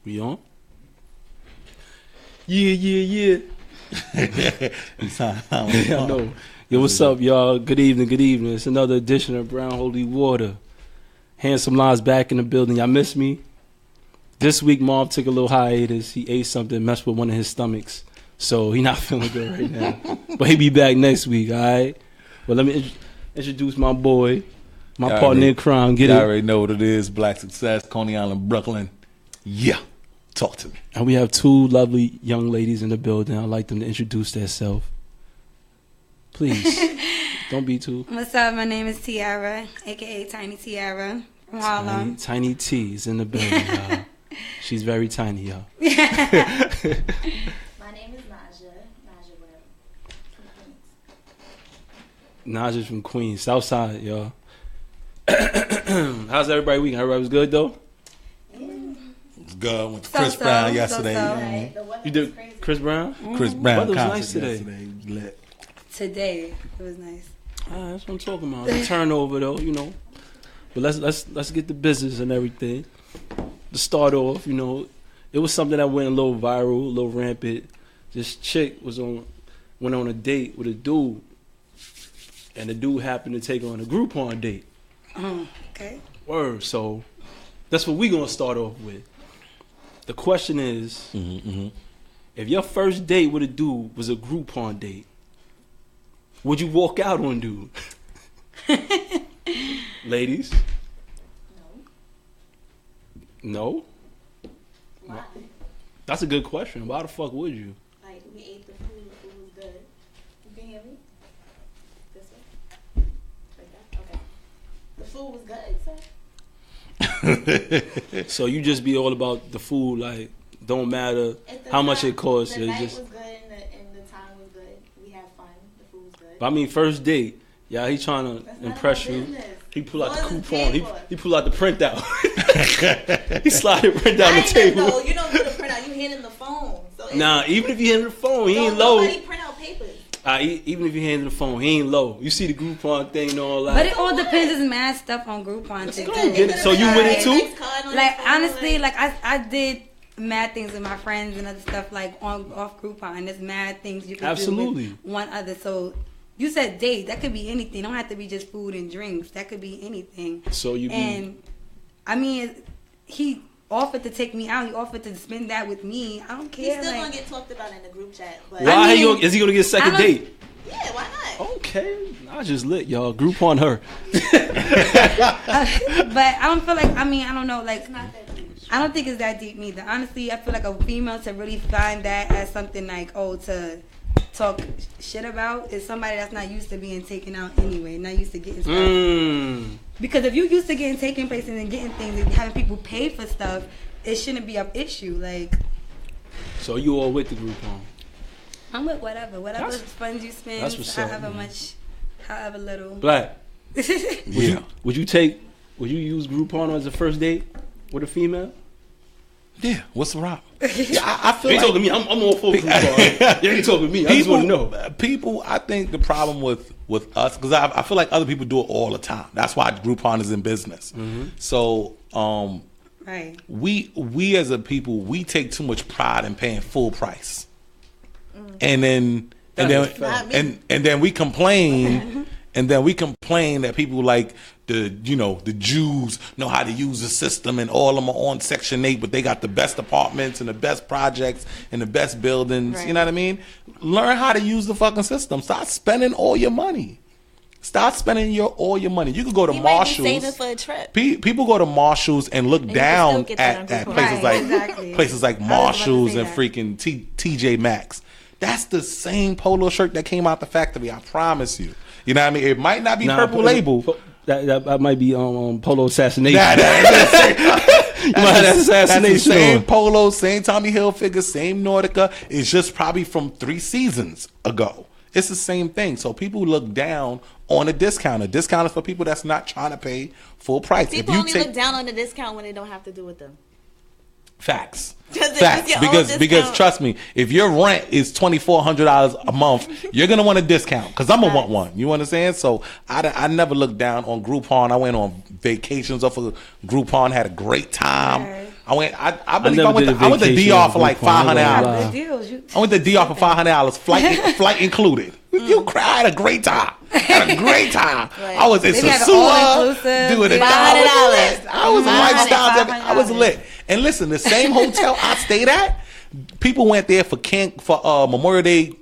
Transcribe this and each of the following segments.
We on? Yeah. I know. Yo, what's up, y'all? Good evening. It's another edition of Brown Holy Water. Handsome Line's back in the building. Y'all miss me? This week, Mom took a little hiatus. He ate something, messed with one of his stomachs. So he not feeling good right now. But he'll be back next week, all right? Well, let me introduce my boy, my partner in crime. You already know what it is. Black Success, Coney Island, Brooklyn. Yeah. Talk to me. And we have two lovely young ladies in the building. I'd like them to introduce themselves. Please. Don't be too. What's up? My name is Tiara, a.k.a. Tiny Tiara from Harlem. Tiny T is in the building, y'all. She's very tiny, y'all. My name is Naja Webb from Queens. Naja's from Queens, Southside, y'all. How's everybody weekend? Everybody was good, though? It's good. Went to Chris Brown yesterday. Right. You did crazy. Chris Brown? Chris Brown Weather was concert nice today. yesterday. It was lit. Today, it was nice. That's what I'm talking about. The turnover, though, you know. But let's get the business and everything. To start off, you know, it was something that went a little viral, a little rampant. This chick went on a date with a dude, and the dude happened to take her on a Groupon date. Okay. Word. So that's what we gonna start off with. The question is, if your first date with a dude was a Groupon date, would you walk out on dude? Ladies? No? Why? That's a good question. Why the fuck would you? Like, we ate the food was good. You can hear me? This way? Like that? Okay. The food was good, sir? So you just be all about the food, like, don't matter how much it costs. The night just, was good and the time was good. We had fun. The food was good. but I mean, first date, yeah, he trying to That's impress none of you. our business. He pull out the What is coupon. paid for? He pull out the printout. He slide the print down the table. No, you don't do the printout. You hand him the phone. So Nah, even if you hand the phone, he ain't don't low. nobody print out papers. Even if you hand the phone, he ain't low. You see the Groupon thing and all that. But it all depends. There's mad stuff on Groupon too. Go ahead, get it. So you with it too? Like, honestly, like I did mad things with my friends and other stuff like off Groupon. There's mad things you can do with one other. So you said date. That could be anything. It don't have to be just food and drinks. That could be anything. So you I mean, he offered to take me out. He offered to spend that with me. I don't care. He's still gonna get talked about in the group chat. But why is he gonna get a second date? Yeah, why not? Okay, I just lit y'all. Groupon her. But I don't feel like. I mean, I don't know. Like, It's not that deep. I don't think it's that deep neither. Honestly, I feel like a female to really find that as something like, to talk shit about is somebody that's not used to being taken out anyway, not used to getting stuff. Because if you're used to getting taken places and getting things and having people pay for stuff, it shouldn't be an issue. Like, so you all with the Groupon? I'm with whatever funds you spend, that's what's up, however man. much, however little. Black. Would you use Groupon as a first date with a female? Yeah. What's the problem? Yeah, I feel You like talking to me? I'm all for Groupon. You ain't talking to me. I just want to know. People, I think the problem with us, because I feel like other people do it all the time. That's why Groupon is in business. So, Right. we as a people, we take too much pride in paying full price, and then we complain. And then we complain that people like the Jews know how to use the system and all of them are on Section 8, but they got the best apartments and the best projects and the best buildings. Right. You know what I mean? Learn how to use the fucking system. Start spending all your money. Start spending all your money. You could go to Marshalls. Might be saving for a trip. People go to Marshalls and look down at places places like Marshalls and freaking TJ Maxx. That's the same polo shirt that came out the factory. I promise you. You know what I mean? It might not be purple label. That might be polo assassination. That's the same polo, same Tommy Hilfiger, same Nautica. It's just probably from 3 seasons ago. It's the same thing. So people look down on a discount. A discount is for people that's not trying to pay full price. People only look down on the discount when they don't have to do with them. Facts. Facts. Because trust me, if your rent is $2,400 a month, you're gonna want a discount. Because I'm gonna want one. You understand? So I never looked down on Groupon. I went on vacations off of Groupon, had a great time. I believe I went to DR for like $500. I went to DR for $500, flight included. You cried a great time. Had a great time. Right. I was in Sasua doing it. $500. I was lifestyle. I was lit. And listen, the same hotel I stayed at, people went there for Memorial Day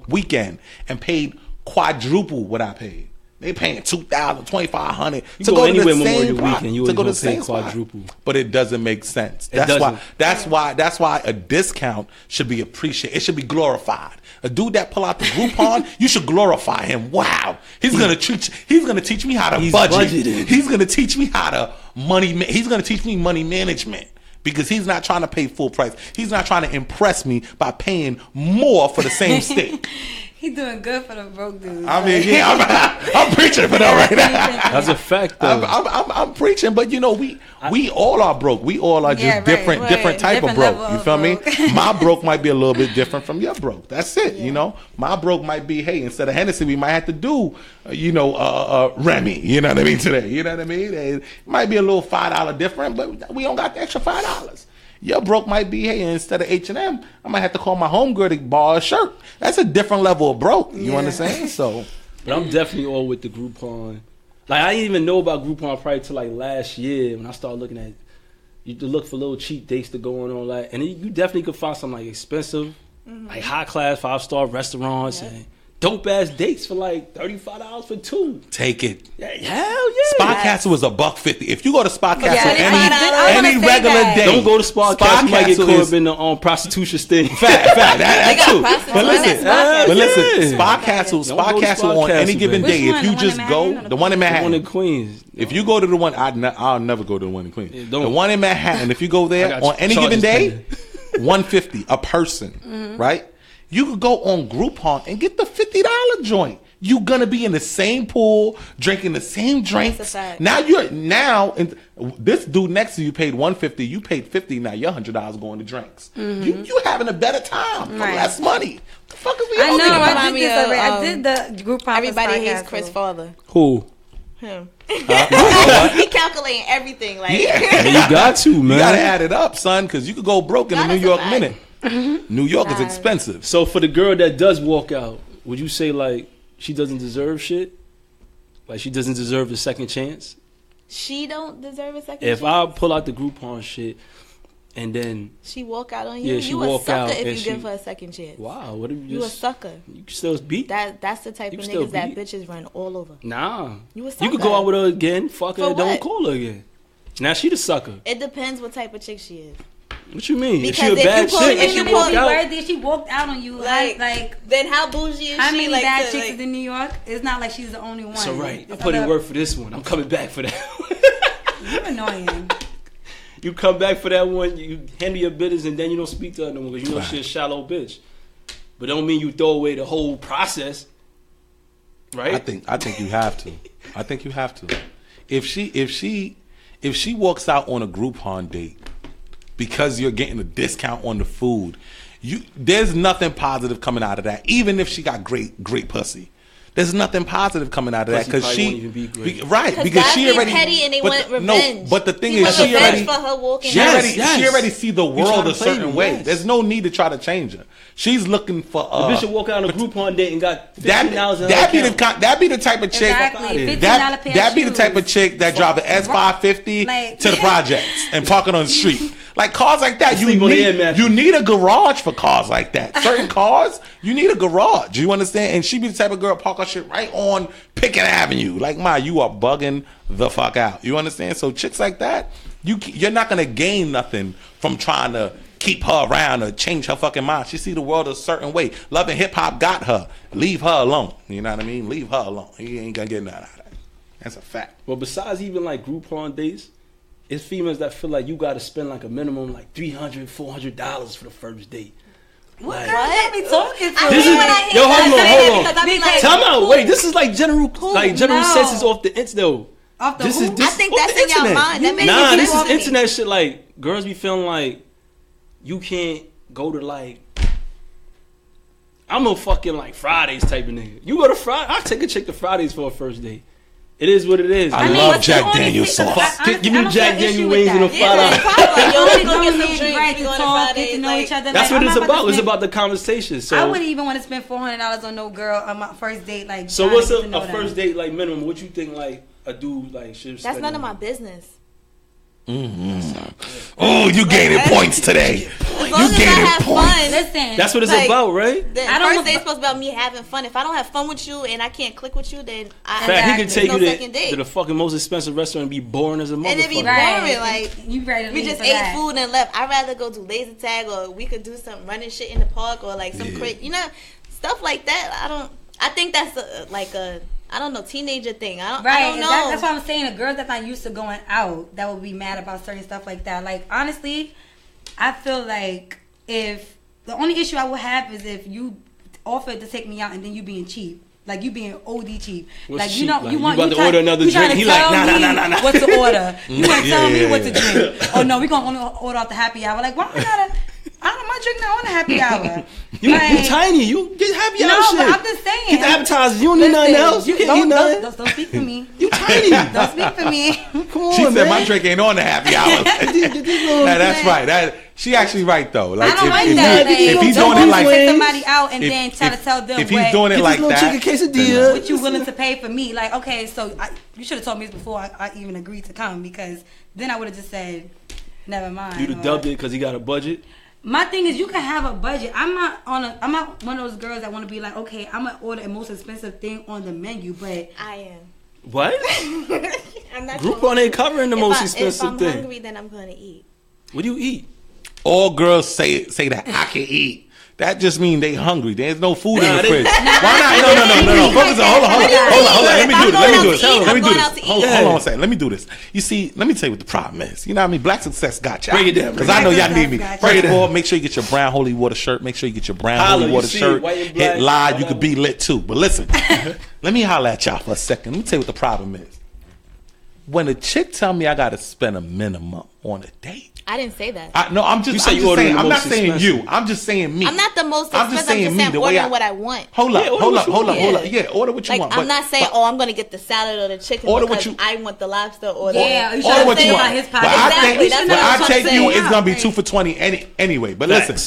weekend and paid quadruple what I paid. They paying $2,000, $2,500 to go to the same weekend. To go to the same quadruple, but it doesn't make sense. That's why a discount should be appreciated. It should be glorified. A dude that pull out the Groupon, you should glorify him. Wow, he's gonna teach me how to budget. He's gonna teach me how to He's gonna teach me money management. Because he's not trying to pay full price. He's not trying to impress me by paying more for the same steak. He's doing good for the broke dudes. I mean, yeah, I'm preaching for them right now. That's a fact, though. I'm preaching, but you know, we all are broke. We all are just different type of broke. You feel me? My broke might be a little bit different from your broke. That's it. You know, my broke might be, hey, instead of Hennessy, we might have to do, Remy. You know what I mean? Today, you know what I mean? It might be a little $5 different, but we don't got the extra $5. Your broke might be, hey, instead of H&M, I might have to call my homegirl to borrow a shirt. That's a different level of broke. You understand? So, but I'm definitely all with the Groupon. Like, I didn't even know about Groupon probably till like last year when I started looking at. You to look for little cheap dates to go on, like, and you definitely could find some like expensive, like high class 5-star restaurants and dope ass dates for like $35 for two. Take it. Yeah, hell yeah. Spot Castle is $150. If you go to Spot Castle any regular day, don't go to Spot Castle. You might get caught up in the prostitution sting. Fact. That too. But listen, Spot Castle on any given day. If you just go, the one in Manhattan, the one in Queens. If you go to the one, I'll never go to the one in Queens. The one in Manhattan. If you go there on any given day, $150 a person, right? You could go on Groupon and get the $50 joint. You're gonna be in the same pool, drinking the same drinks. Now this dude next to you paid $150. You paid $50. Now your $100 going to drinks. You having a better time for less money. The fuck is we I know. I did the Groupon. Everybody hates Chris' father. Who? Him. He calculating everything. Like you got to, man. You gotta add it up, son, because you could go broke in a New York minute. New York is expensive. So for the girl that does walk out, would you say like she doesn't deserve shit? Like she doesn't deserve a second chance? She don't deserve a second chance? If I pull out the Groupon shit and then she walk out on you, you a sucker if you give her a second chance. Wow, what if you a sucker? You can still beat. That's the type of niggas that bitches run all over. Nah. You a sucker. You could go out with her again, fuck her, don't call her again. Now she the sucker. It depends what type of chick she is. What you mean? Because if she a bad chick, if you walk out, she walked out on you, like then how bougie is how she? Many bad chicks is in New York? It's not like she's the only one. So right, I put in work for this one. I'm coming back for that. You're annoying. You come back for that one. You handle your business, and then you don't speak to her no more because you know she's a shallow bitch. But don't mean you throw away the whole process, right? I think you have to. I think you have to. If she walks out on a Groupon date because you're getting a discount on the food, there's nothing positive coming out of that. Even if she got great pussy, there's nothing positive coming out of that because she because she already petty and they want revenge. No, but the thing is she already see the world a certain way. There's no need to try to change her. She's looking for the bitch should walk out on a Groupon date and got $15,000. That'd be the type of chick. Exactly. That'd be the type of chick that drive an S550 to the projects and park it on the street. Like cars like that, you need a garage for cars like that. Certain cars, you need a garage. You understand? And she be the type of girl park her shit right on Pickett Avenue. Like, you are bugging the fuck out. You understand? So chicks like that, you're not gonna gain nothing from trying to keep her around or change her fucking mind. She see the world a certain way. Love and hip hop got her. Leave her alone. You know what I mean? Leave her alone. You ain't gonna get nothing out of that. That's a fact. Well, besides even like Groupon dates, it's females that feel like you got to spend like a minimum like $300, $400 for the first date. What? What? Me talking to? Hold on. Time out. Wait, this is like general senses off the internet though. Off the this is I think that's in your mind. This is internet shit. Like girls be feeling like you can't go to like. I'm a fucking like Fridays type of nigga. You go to Friday, I'll take a chick to Fridays for a first date. It is what it is. I love Jack Daniel's sauce. Give me Jack Daniel's wings and a $5. Let's go get some drinks. Right, to talk, get to know each other. That's what it's about. It's about the conversation. So I wouldn't even want to spend $400 on no girl on my first date. Like, so what's a first date like minimum? What you think like a dude like should? That's none of my business. Mm-hmm. Oh, you gaining points today. As long as I have fun. Listen, that's what it's about, right? The first date's supposed to be about me having fun. If I don't have fun with you and I can't click with you, then he can take you to the fucking most expensive restaurant and be boring as a motherfucker. And it be boring. Like you ready to we just ate food and left. I'd rather go do laser tag, or we could do some running shit in the park, or like some crazy, stuff like that. I think that's I don't know, teenager thing. I don't know. That's what I'm saying. A girl that's not used to going out that would be mad about certain stuff like that. Like, honestly, I feel like if the only issue I would have is if you offered to take me out and then you being cheap. Like, you being OD cheap. What's like, cheap? you know, like, you want to order another drink. He like, nah. What to order? You want to tell me what to drink? Oh no, we gonna only order off the happy hour. Like, why I don't my drink not on the happy hour. You tiny. You get happy hour shit. No, but I'm just saying. Get the appetizers. You don't need nothing else. You can't eat nothing. Don't speak for me. You tiny. Don't speak for me. Come on, she said man. my drink ain't on the happy hour. That's right. She actually right though. Like, I don't like that. If he's doing it like take somebody out and then try to tell them if he's doing it like that, chicken quesadilla. What you willing to pay for me? Like, okay, so you should have told me this before I even agreed to come, because then I would have just said, never mind. You'd have dubbed it because he got a budget. My thing is, you can have a budget. I'm not one of those girls that want to be like, okay, I'm gonna order the most expensive thing on the menu, but I am. What? I'm not. Groupon ain't covering the most expensive thing. If I'm hungry, then I'm gonna eat. What do you eat? All girls say that I can eat. That just means they hungry. There's no food in the fridge. Why not? No. Focus on. Hold on. Let me do this. Hold on a second. Let me do this. You see, let me tell you what the problem is. You know what I mean? Black Success got y'all. Break it down. Because I know y'all need me. First of all, make sure you get your brown holy water shirt. Make sure you get your brown holy water shirt. Hit live. You could be lit too. But listen, let me holler at y'all for a second. Let me tell you what the problem is. When a chick tell me I got to spend a minimum on a date. I didn't say that. I'm just saying. I'm not saying you. I'm just saying me. I'm not the most expensive. I'm just saying ordering what I want. Hold up. Yeah, order what you want. I'm not saying, I'm going to get the salad or the chicken because I want the lobster or the... Yeah, order what you want. Exactly. But I take you, it's going to be 2 for $20 anyway. But listen.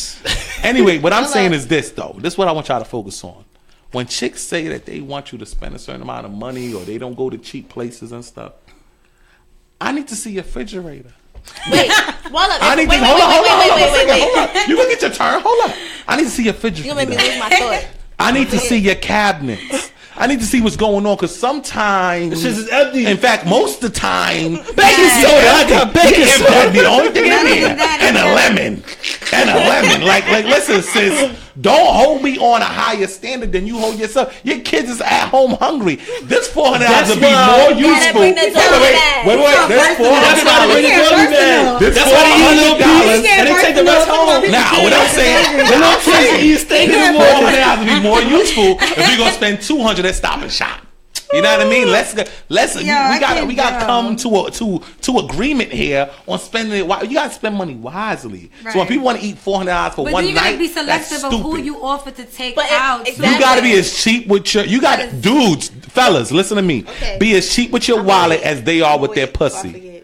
Anyway, what I'm saying is this, though. This is what I want y'all to focus on. When chicks say that they want you to spend a certain amount of money or they don't go to cheap places and stuff, I need to see your refrigerator. Wait, hold up. Wait. You gonna get your turn? Hold up. I need to see your refrigerator. You gonna make me lose my thought. I need to see your cabinets. I need to see what's going on, because sometimes this shit is empty. In fact, most of the time, baking soda. I got baking soda. The only thing in here, and a lemon. Like, listen, sis. Don't hold me on a higher standard than you hold yourself. Your kids is at home hungry. This $400 would be more useful. Wait. This $400. That's why they eat little pieces and they take the rest home. Now, what I'm saying, $400 would be more useful if we're gonna spend $200 at Stop and Shop. You know what I mean? We got to come to agreement here on spending it. You got to spend money wisely. Right. So when people want to eat $400 for one night, you got to be selective of who you offer to take out. Exactly. You got to be as cheap with your. Dudes, fellas, listen to me. Okay. Be as cheap with your wallet as they are with their pussy.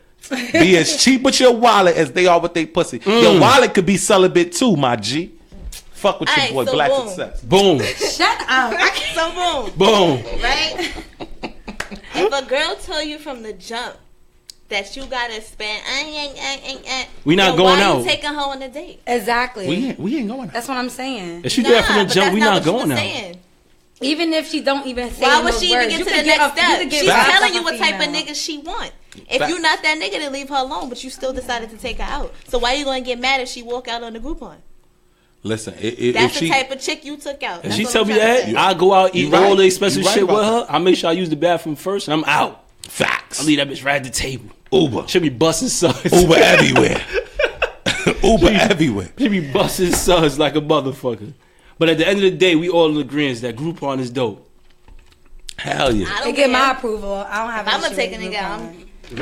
Be as cheap with your wallet as they are with their pussy. Your wallet could be celibate too, my G. Fuck with your boy, Black Success. Boom. Shut up. So boom. Right? If a girl tell you from the jump that you gotta spend, we not going out. Why you taking her on a date? Exactly. We ain't going out. That's what I'm saying. If she do that from the jump, we not going out. Even if she don't even say why would she even get to the next step? She's telling you what type of nigga she want. If you not that nigga, then leave her alone. But you still decided to take her out. So why you gonna get mad if she walk out on the Groupon? Listen, that's the type of chick you took out. If she tell me that, I go out, eat all the expensive shit with her. I make sure I use the bathroom first, and I'm out. Facts. I leave that bitch right at the table. Uber. Should be busting suds. Uber everywhere. Everywhere. She be busting suds like a motherfucker. But at the end of the day, we all in agreement that Groupon is dope. Hell yeah. They get my approval. I don't have. I'm gonna take a nigga out. The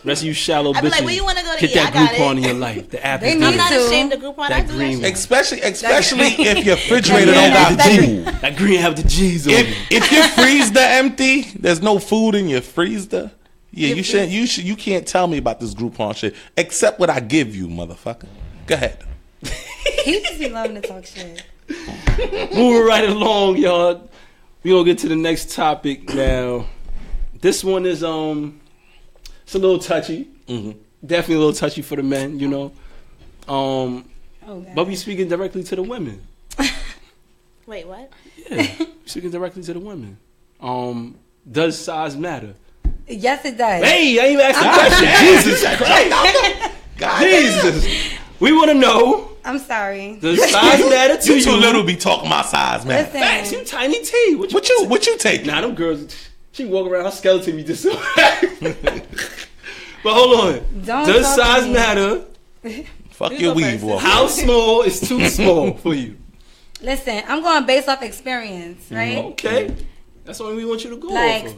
rest of you shallow bitches. Like, where you want to go to get that Groupon in your life. The app is I'm not ashamed of Groupon. I do green that especially if your refrigerator don't got food. That green have the G's on it. If your freezer empty, there's no food in your freezer. Yeah, you can't tell me about this Groupon shit except what I give you, motherfucker. Go ahead. He just be loving to talk shit. Moving right along, y'all. We gonna get to the next topic now. This one is it's a little touchy. Mm-hmm. Definitely a little touchy for the men, you know. But we speaking directly to the women. Wait, what? Yeah, speaking directly to the women. Does size matter? Yes, it does. Hey, I ain't even asking questions. Jesus Christ. Jesus. We want to know. I'm sorry. Does size matter to you? You too little be talking about size, man. Listen. Facts, you tiny T. What you take? Nah, them girls, she walk around, her skeleton be just so. But hold on. Does size matter? Fuck your weave, boy. How small is too small for you? Listen, I'm going based off experience, right? Okay. That's what we want you to go like, off of.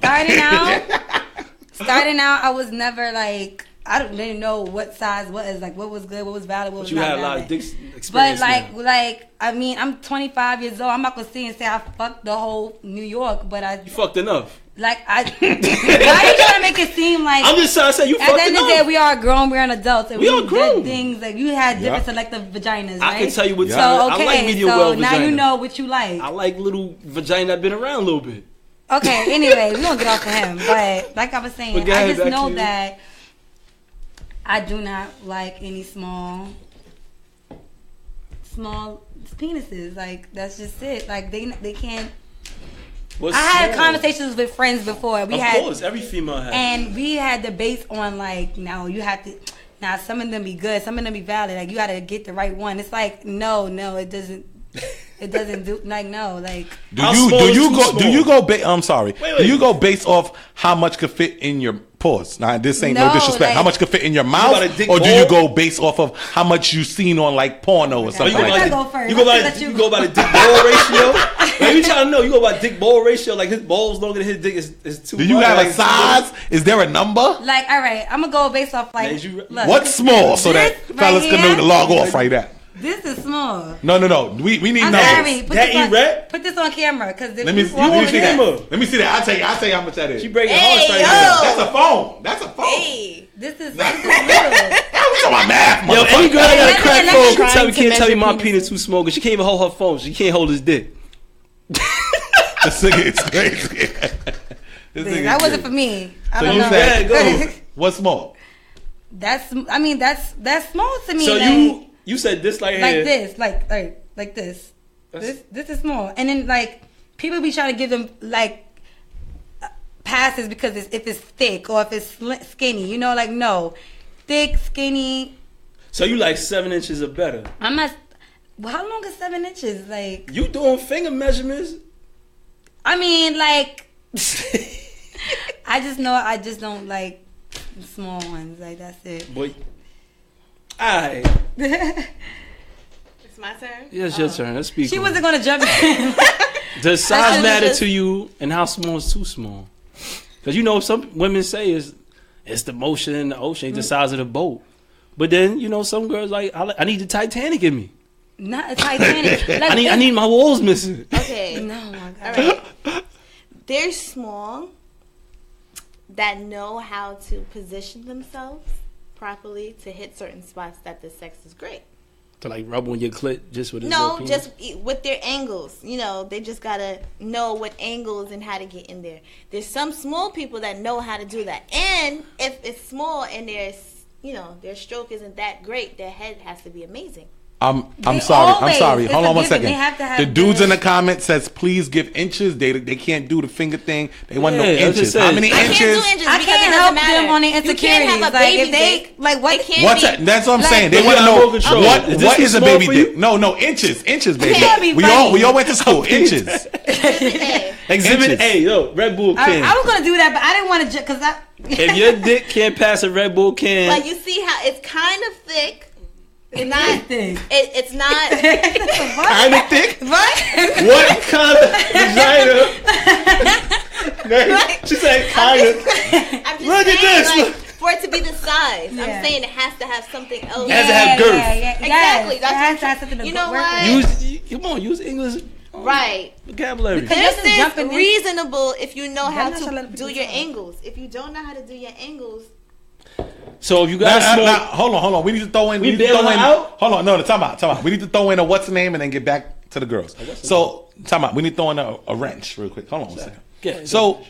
Starting out, I was never like, I didn't know what size was, like what was good, what was valid, what was not valid. But you had a lot of dick experience. But like, I mean, I'm 25 years old. I'm not gonna sit and say I fucked the whole New York, but you fucked enough. Like, why are you trying to make it seem like? I'm just trying to say you fucked enough. At the end of the day, we are grown, we're an adult, and we are grown. Did things like you had different selective vaginas, right? I can tell you what. So okay, I like medium well vagina. Now you know what you like. I like little vagina that been around a little bit. Okay, anyway, we don't get off of him. But like I was saying, I just know that I do not like any small penises. Like, that's just it. Like, they can't. I had conversations with friends before. Of course, every female has. And we had debates on, like, no, you have to. Now, some of them be good, some of them be valid. Like, you got to get the right one. It's like, no, it doesn't. It doesn't do like no like. Do you go? I'm sorry. Wait. Do you go based off how much could fit in your pause? Now this ain't no disrespect. Like, how much could fit in your mouth, or do you go based off of how much you seen on like porno or something like that? You go by the dick ball ratio. Let me try to know. You go by dick ball ratio. Like his balls longer than his dick is too. Do you have a size? Is there a number? Like, all right, I'm gonna go based off like what's small so that fellas can know to log off right there. This is small. No. We need numbers. Sorry. Put this on camera, because let me see that. Let me see that. I'll tell you how much that is. She breaking hearts right now. That's a phone. Hey, this is little. That's on my math. Yo, any girl that got a crack phone can't tell me my penis too small because she can't even hold her phone. She can't hold his dick. This nigga is crazy. That wasn't for me. I don't know. Go. What's small? That's small to me. So you said this like this, like this. This is small, and then like people be trying to give them like passes because if it's thick or if it's skinny, you know, like no, thick, skinny. So you like 7 inches or better? I'm not. Well, how long is 7 inches? Like you doing finger measurements? I mean, like I just don't like small ones. Like that's it. Boy. Alright. It's my turn? Yeah, it's your turn. Let's speak. She wasn't going to jump in. Does size matter to you, and how small is too small? Because you know, some women say it's the motion in the ocean, the size of the boat. But then, you know, some girls like, I need the Titanic in me. Not a Titanic. Like, I need my walls missing. Okay. No, my God. All right. They're small that know how to position themselves properly to hit certain spots that the sex is great. To like rub on your clit just with his just with their angles. You know, they just gotta know what angles and how to get in there. There's some small people that know how to do that. And if it's small and their stroke isn't that great, their head has to be amazing. I'm sorry. Hold on 1 second. The dudes in the comments says, please give inches. They can't do the finger thing. They want no inches. How many inches? I can't help them on their insecurities. You can't have a baby dick. Like what? That's what I'm saying. They want to know what is a baby dick. No, inches, baby. We all went to school. Inches. Exhibit A. Yo, Red Bull can. I was gonna do that, but I didn't want to because if your dick can't pass a Red Bull can. Like you see how it's kind of thick. It's not thick. It's not kind of thick. What kind of vagina She said kind of. Look at this. Like, for it to be the size, I'm saying it has to have something else. It has to have girth. Exactly. It has to have something to you know work what? Use English. Right. Vocabulary. This is reasonable if you know how to do your angles. If you don't know how to do your angles. So if you got hold on. We need to throw in. Out? Hold on. No, time out. We need to throw in a what's the name and then get back to the girls. So time out. We need to throw in a wrench real quick. Hold on a second. So,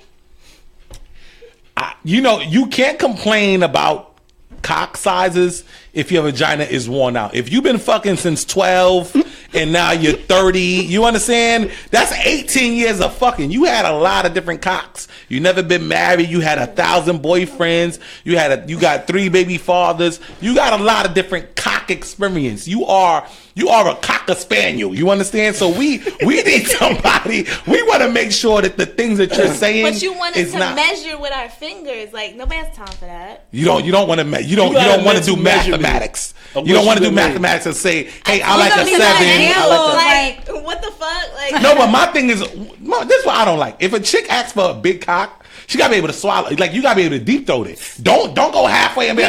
you can't complain about cock sizes if your vagina is worn out. If you've been fucking since 12 and now you're 30, you understand? That's 18 years of fucking. You had a lot of different cocks. You never been married. You had 1,000 boyfriends. You got 3 baby fathers. You got a lot of different cock experience. You are a cocker spaniel. You understand? So we need somebody. We want to make sure that the things that you're saying. But you want us to measure with our fingers. Like nobody has time for that. You don't want to. You don't want to do mathematics. You don't want to do mathematics and say, "Hey, I like a 7." Like what the fuck? Like no, but my thing is, this is what I don't like. If a chick asks for a big cock, she gotta be able to swallow. Like you gotta be able to deep throat it. Don't go halfway and be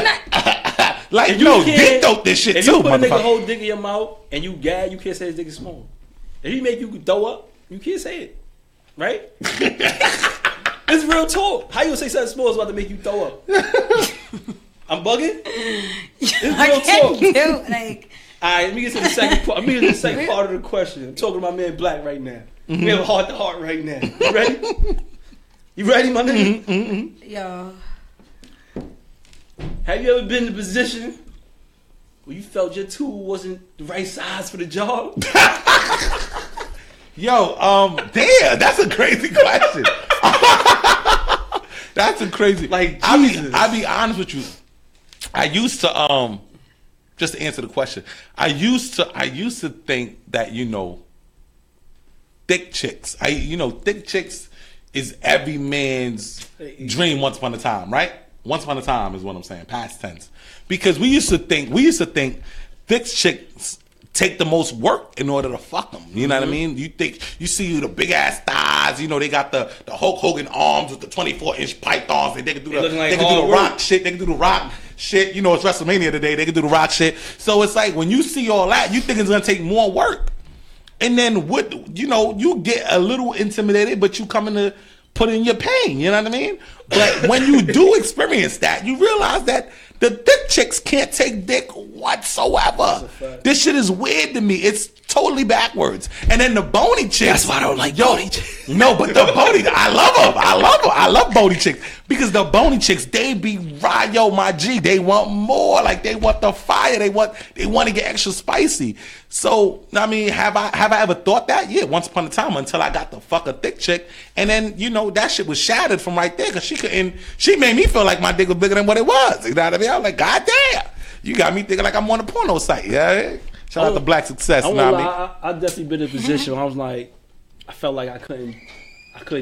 like, deep throat this shit if too. If you put a nigga whole dick in your mouth and you gag, you can't say his dick is small. If he make you throw up, you can't say it, right? It's real talk. How you gonna say something small is about to make you throw up? I'm bugging. It's real talk. All right, let me get to the second part. Part of the question. I'm talking to my man Black right now. We have a heart to heart right now. You ready? You ready, my nigga? Yo. Have you ever been in a position where you felt your tool wasn't the right size for the job? Yo, damn, that's a crazy question. That's a crazy. Like, I'll be honest with you. I used to just to answer the question. I used to think that thick chicks. Thick chicks is every man's dream once upon a time, right? Once upon a time is what I'm saying, past tense. Because we used to think thick chicks take the most work in order to fuck them. You know what I mean? You see the big ass thighs. They got the Hulk Hogan arms with the 24-inch pythons. They can do the rock shit. They can do the rock shit. It's WrestleMania today. They can do the rock shit. So it's like when you see all that, you think it's gonna take more work. And then you get a little intimidated, but you come in to put in your pain. You know what I mean? But when you do experience that, you realize that the thick chicks can't take dick whatsoever. This shit is weird to me. It's totally backwards. And then the bony chicks. That's why I don't like bony chicks. No, but the bony, I love them. I love bony chicks. Because the bony chicks, they be my G. They want more. Like they want the fire. They want to get extra spicy. So, I mean, have I ever thought that? Yeah, once upon a time until I got the fuck a thick chick. And then, that shit was shattered from right there because she made me feel like my dick was bigger than what it was. You know what I mean? I was like, God damn. You got me thinking like I'm on a porno site. Yeah. Shout out to Black Success. I definitely been in a position where I was like, I felt like I couldn't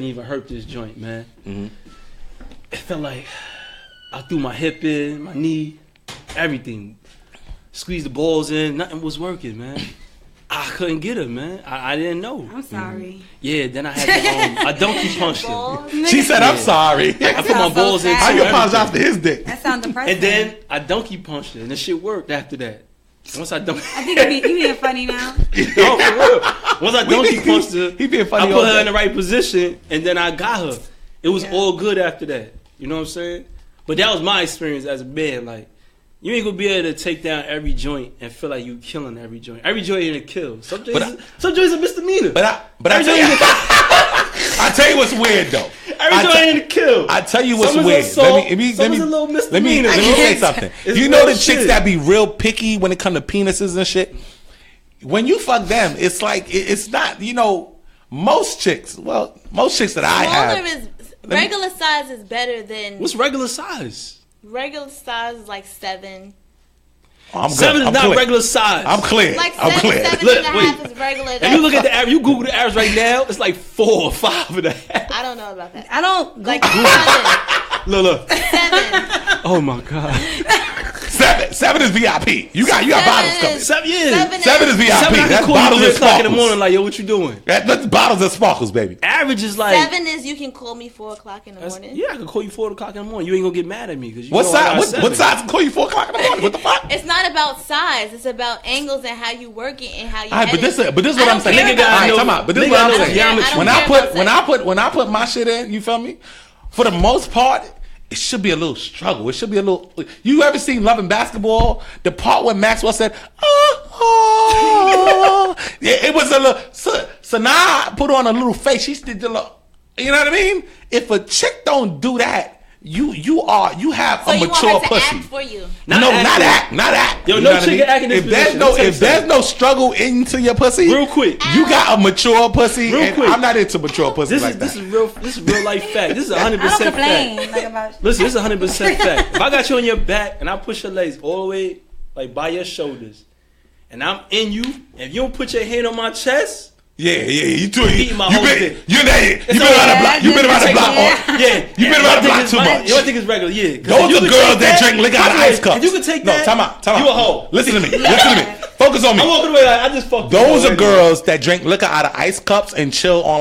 even hurt this joint, man. Mm-hmm. It felt like I threw my hip in, my knee, everything. Squeezed the balls in, nothing was working, man. I couldn't get her, man. I didn't know. I'm sorry. Mm-hmm. Yeah, then I had to, I donkey punched her. She said, I'm sorry. I put my balls in. How you apologize for his dick? That sounds depressing. And then I donkey punched her, and the shit worked after that. Once I donkey... I think you being funny now. No, for real. Once I donkey punched her, he being funny. I put her in the right position, and then I got her. It was all good after that. You know what I'm saying? But that was my experience as a man. Like, you ain't gonna be able to take down every joint and feel like you killing every joint. Every joint ain't a kill. Some joints are misdemeanor. But I tell you what's weird though. Every joint ain't a kill. I tell you what's weird. Let me say something. You know the chicks that be real picky when it comes to penises and shit. When you fuck them, it's like it's not. Most chicks that I have. Regular size is better than. What's regular size? Regular size is like 7. Oh, 7 is not regular size. I'm clear. Like I'm clear. 7 and a half is regular. If you look at the average, you Google the average right now, it's like 4 or 5 and a half. I don't know about that. I don't like 7. Look. 7. Oh my God. 7 7 is VIP. You got bottles coming. 7 is VIP. That's bottles and o'clock in the morning. sparkles. Like, yo, what you doing? That's bottles and sparkles, baby. Average is like 7 is you can call me 4 o'clock in the morning. Yeah, I can call you 4 o'clock in the morning. You ain't gonna get mad at me because you What know size? What size can call you 4 o'clock in the morning? What the fuck? It's not about size. It's about angles and how you work it and how you. All right, but this is what I'm saying. Nigga got time out. But this is what I'm saying. When I put my shit in, you feel me? For the most part, it should be a little struggle. It should be a little. You ever seen Love and Basketball? The part where Maxwell said, "Oh," yeah, it was a little. So now I put on a little face. She did the little. You know what I mean? If a chick don't do that, you have so a you mature want her to pussy. act for you. Not act. Yo, no chick act in this position. If there's no struggle into your pussy, real quick, you got a mature pussy. Real quick, I'm not into mature pussy like that. This is real life fact. This is 100% fact. Like Listen, this is 100% fact. If I got you on your back and I push your legs all the way like by your shoulders, and I'm in you, if you don't put your hand on my chest. Yeah, you too. You been around the block. Yeah, you been around the block too much. You don't think it's regular? Yeah. Those are girls that drink liquor out of ice cups. If you can take that. No, time out. You a hoe. Listen to me. Focus on me. I'm walking away. I just fucked. Those are girls that drink liquor out of ice cups and chill on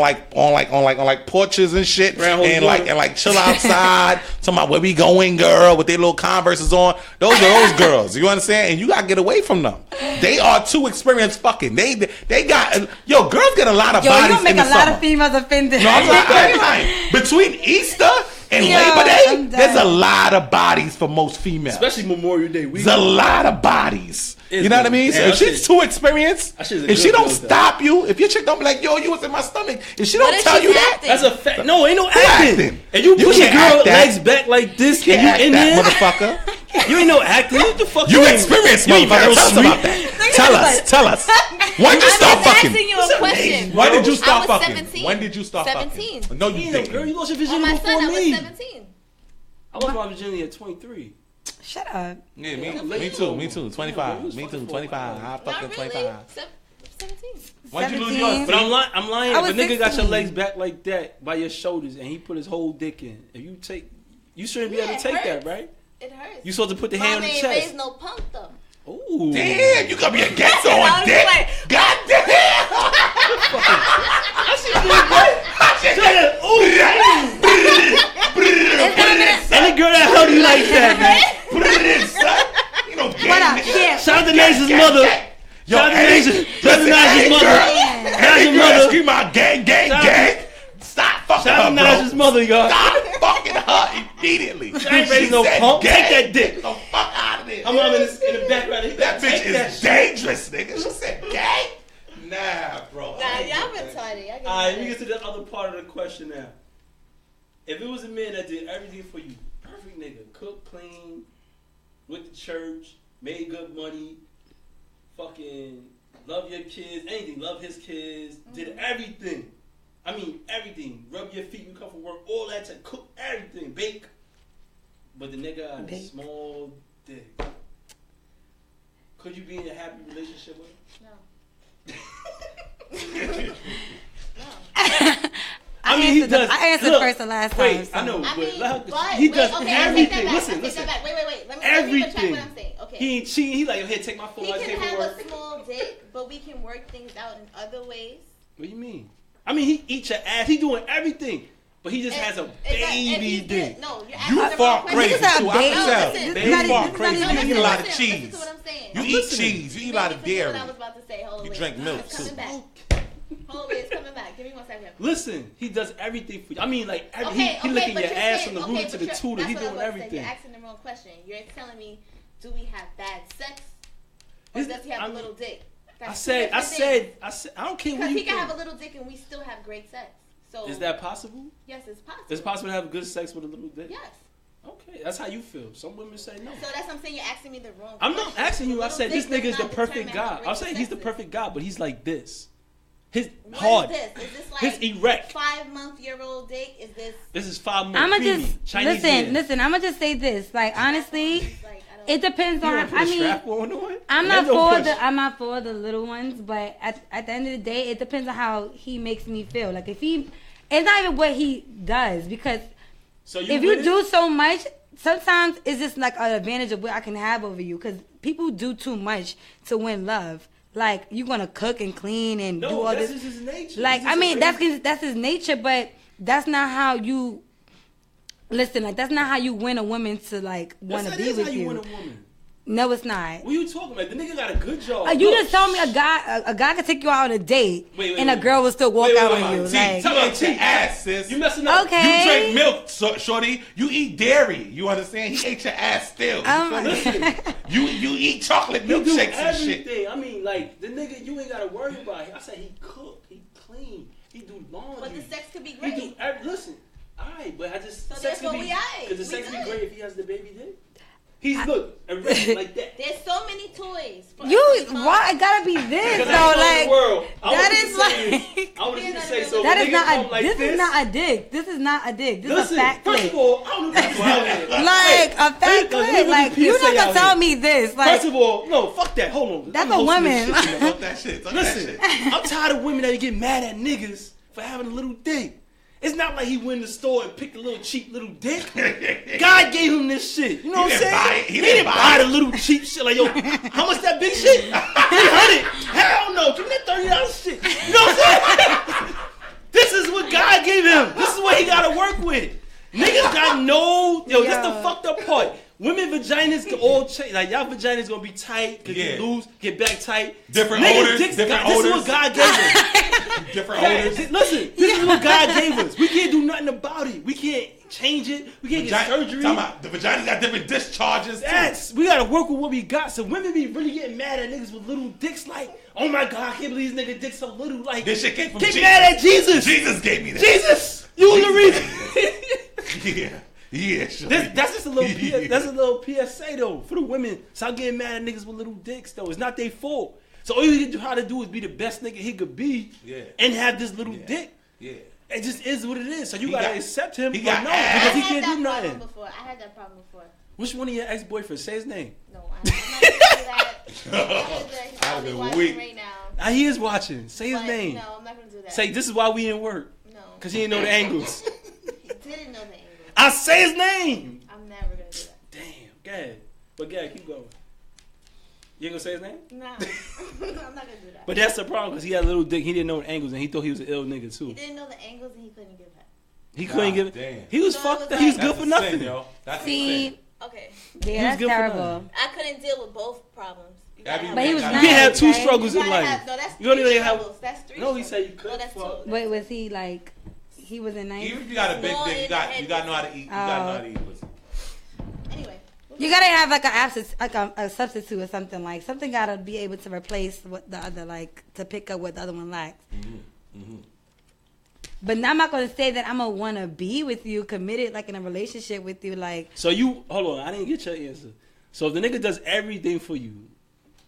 porches and shit, and chill outside. Talking about where we going, girl, with their little Converses on. Those are those girls. You understand? And you gotta get away from them. They are too experienced fucking. They got girls get a lot of bodies you make in the a lot summer. of females offended. No, I'm lying. Between Easter and Labor Day, there's a lot of bodies for most females. Especially Memorial Day. There's a lot of bodies. You know what I mean? So if she's too experienced, if she don't stop you, if your chick don't be like, yo, you was in my stomach, if she don't tell you that, that's a fact. No, ain't no acting. And you push your girl legs back like this, and you in there, motherfucker. You ain't no acting. What the fuck? You experienced, motherfucker. Tell us about that. Tell us. When did you start fucking? When did you start fucking? When did you start fucking? 17. No, you didn't. Girl, you lost your virginity before me. I was 17. I lost my virginity at 23. Shut up. Yeah, me too. 25. Me too. 25. I fucking 25. 17. Why'd you lose yours? But I'm lying. If a nigga got your legs back like that by your shoulders and he put his whole dick in, if you shouldn't be able to take that, right? It hurts. You supposed to put the hand on the chest. Mom ain't raised no punk though. Ooh. Damn, you gonna be a ghetto on dick. God damn. Any girl that held you like that, man. You know, shout out to Naja's mother. Shout out to Naja's mother. Naja's mother. Scream out gang. Stop fucking shout out to Naja's mother, y'all. Stop fucking her immediately. She ain't raised no punk. Take that dick. Get the fuck out of there. I'm in the background. That bitch is dangerous, nigga. She said gang. Nah, bro. Nah, y'all retarded. Alright, let me get to the other part of the question now. If it was a man that did everything for you, perfect nigga, cook, clean, went to church, made good money, fucking love your kids, anything, love his kids, did everything. I mean, everything. Rub your feet, you come from work, all that to cook everything, bake. But the nigga had a small dick. Could you be in a happy relationship with him? No. I mean, he does. I answered first and last time. Wait, I know, he does everything. Listen. Wait. Let me everything. what I'm saying. Okay. He ain't cheating. He like, here, take my phone. He can have a small dick, but we can work things out in other ways. What do you mean? I mean, he eats your ass. He doing everything. But he just has a baby dick. No, you fart crazy too. I can tell. You fart crazy. You eat a lot of cheese. Listen to what I'm saying. You eat cheese. You eat a lot of dairy. I was about to say. You drink milk too. Hold it's coming back. Give me 1 second. Listen, he does everything for you. I mean, like, he licking your ass from the root to the tutor. He doing everything. You're asking the wrong question. You're telling me, do we have bad sex? Or does he have a little dick? I said, I don't care what you think. Because he can have a little dick and we still have great sex. So is that possible? Yes, it's possible. It's possible to have good sex with a little dick? Yes. Okay, that's how you feel. Some women say no. So that's what I'm saying. You're asking me the wrong I'm question. not asking you. I said this nigga is the perfect guy. I'm saying he's the sex perfect guy, but he's like this. His what hard. Is this? Is this like his erect 5-month-old dick? Is this? This is 5 months. I'ma creamy, just Chinese listen. I'ma just say this. Like honestly, it depends on. I mean, I'm not for the little ones, but at the end of the day, it depends on how he makes me feel. Like if he, it's not even what he does because if you do so much, sometimes it's just like an advantage of what I can have over you. Because people do too much to win love. Like, you gonna cook and clean and do all this. That's his nature. Like, I mean, that's his nature, but that's not how you listen. Like, that's not how you win a woman to like want to be with you. That's how you win a woman. No, it's not. What are you talking about? The nigga got a good job. You just told me a guy could take you out on a date, and a girl will still walk out on you. Like, tell me your ass, sis. You messing up. Okay. You drink milk, shorty. You eat dairy. You understand? He ate your ass still. You eat chocolate milkshakes and shit. I mean, like, the nigga, you ain't gotta worry about it. I said he cook, he clean, he do laundry. But the sex could be great. Listen, alright, but I just so sex could be because the sex could be great if he has the baby dick. He's look erect like that. There's so many toys. Why it gotta be this though? Like that is like I want you to say so. That is not a. This is not a dick. This is not a dick. This is a fat clip. First of all, I don't know if like a fat clip. Like you not gonna tell me this. Like first of all, no, fuck that. Hold on. That's a woman. Fuck that shit. Listen, I'm tired of women that get mad at niggas for having a little dick. It's not like he went in the store and picked a little cheap little dick. God gave him this shit. You know what I'm saying? He didn't buy the little cheap shit. Like, yo, how much that big shit? $300. Hell no. Give me that $30 shit. You know what I'm saying? This is what God gave him. This is what he got to work with. Niggas got no... Yo, that's the fucked up part. Women vaginas can all change. Like, y'all vaginas gonna be tight, cause you lose, get back tight. Different odors. This is what God gave us. Different odors. Listen, this is what God gave us. We can't do nothing about it. We can't change it. We can't get surgery. The vagina's got different discharges. We gotta work with what we got. So women be really getting mad at niggas with little dicks. Like, oh my God, I can't believe this nigga dick so little. Like, this shit came from Jesus. Get mad at Jesus. Jesus gave me that. Jesus, you was the reason. Yeah. Yeah, sure. That's just a little that's a little PSA though for the women. Stop getting mad at niggas with little dicks though. It's not their fault. So all you how to do is be the best nigga he could be, and have this little dick. Yeah, it just is what it is. So you gotta accept him. He got because he can't do nothing. I had that problem before. Which one of your ex-boyfriends? Say his name. No, I'm not gonna do that. He's probably watching right now. He is watching. Say his name. No, I'm not gonna do that. Say this is why we didn't work. No, because he didn't know the angles. He didn't know the angles. I say his name. I'm never gonna do that. Damn, go ahead. But yeah, keep going. You ain't gonna say his name? No, I'm not gonna do that. But that's the problem because he had a little dick. He didn't know the angles and he thought he was an ill nigga too. He didn't know the angles and he couldn't give that. He couldn't give it. Damn. He was fucked up. He was good for nothing. Yo. That's See, okay. Yeah, that's terrible. I couldn't deal with both problems. But he was nice. You can't have two struggles in life. No, that's you don't even have. have. That's three. No, he said you could. No, that's two. Wait, was he like? He wasn't nice. Even if you got a big dick, you got to know how to eat. You got to know how to eat pussy. Anyway. You gotta have like a substitute or something. Like something gotta be able to replace what the other, like to pick up what the other one lacks. Mm-hmm. Mm-hmm. But now I'm not gonna say that I'm gonna wanna be with you, committed, like in a relationship with you. Like, so you hold on, I didn't get your answer. So if the nigga does everything for you,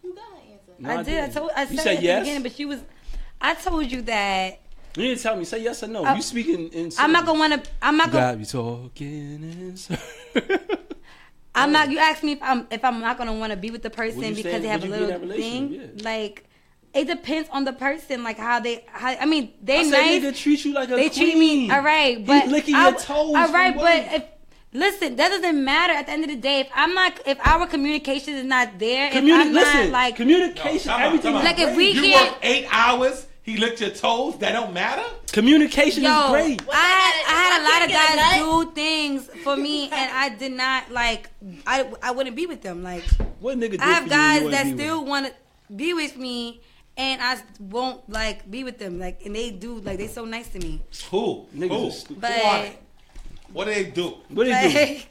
you got an answer. No, I did. I said said at yes? the beginning, but she was. I told you that. You didn't tell me. Say yes or no. You speaking in. I'm not gonna wanna. I'm not gonna. God be talking. I'm not. You asked me if I'm not gonna want to be with the person because they have a little thing. Yeah. Like, it depends on the person. Like how I mean, they nice. Nigga treat you like a they queen. Treat me all right, but he's licking your toes. All right, but listen, that doesn't matter. At the end of the day, if our communication is not there, communication, everything. Like if we you work 8 hours. He licked your toes. That don't matter. Communication is great. I had a lot of guys do things for me, and I did not like. I wouldn't be with them. Like, what nigga? I have guys that still want to be with me, and I won't like be with them. Like, and they do. Like, they so nice to me. Who? Niggas. Who? But what do they do? What do they do?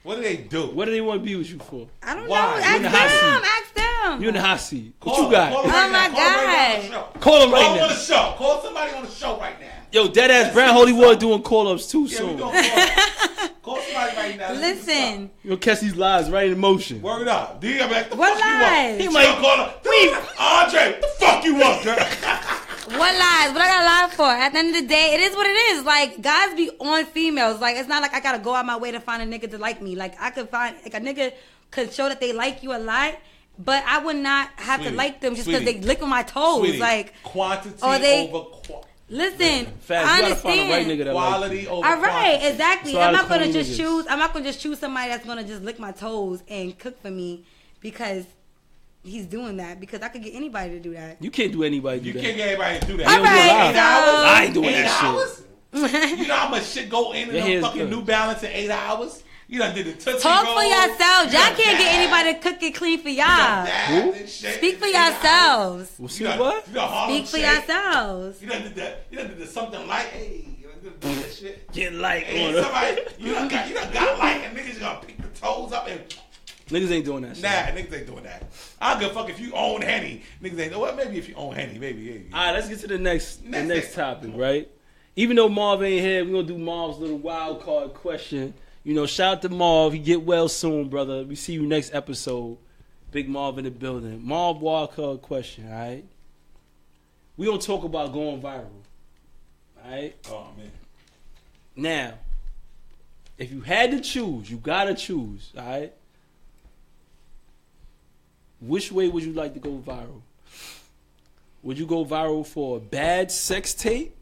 What do they do? What do they want to be with you for? I don't know. Ask them. You in the hot seat. What you got? Oh my God. Call him right now. On the show. Call somebody on the show right now. Yo, dead ass Brown Holy Water doing call ups too soon. Call somebody right now. Listen. You'll catch these lies right in motion. Word it up. Do you have like, what lies? He might call him. Andre, what the fuck you want, girl? What lies? What I got to lie for? At the end of the day, it is what it is. Like, guys be on females. Like, it's not like I got to go out my way to find a nigga to like me. Like, I could find, like, a nigga could show that they like you a lot, but I would not have to like them just because they lick on my toes. Like, quantity over quality. Listen, I understand. Right nigga that quality over all right, quantity. Exactly. I'm not gonna just choose somebody that's gonna just lick my toes and cook for me because he's doing that because I could get anybody to do that. You can't do anybody to do that. You can't get anybody to do that. All right, I ain't doing 8 that hours? You know how much shit go in a fucking New Balance in 8 hours? You done did the Tootsie Talk Roll. for yourselves. Y'all can't get anybody to cook it clean for y'all. Speak for yourselves. What? Speak for yourselves. You done did the something like, hey, you done did that shit. Get light on Somebody, you done got light and niggas gonna pick the toes up and... Niggas ain't doing that shit. Nah, niggas ain't doing that. I don't give a fuck if you own Henny. Niggas ain't. Well, maybe if you own Henny, maybe. Yeah. All right, let's get to the next topic, right? Even though Marv ain't here, we're gonna do Marv's little wild card question. You know, shout out to Marv. You get well soon, brother. We see you next episode. Big Marv in the building. Marv wild card question, all right? We gonna talk about going viral, all right? Oh man. Now, if you had to choose, you gotta choose, all right? Which way would you like to go viral? Would you go viral for a bad sex tape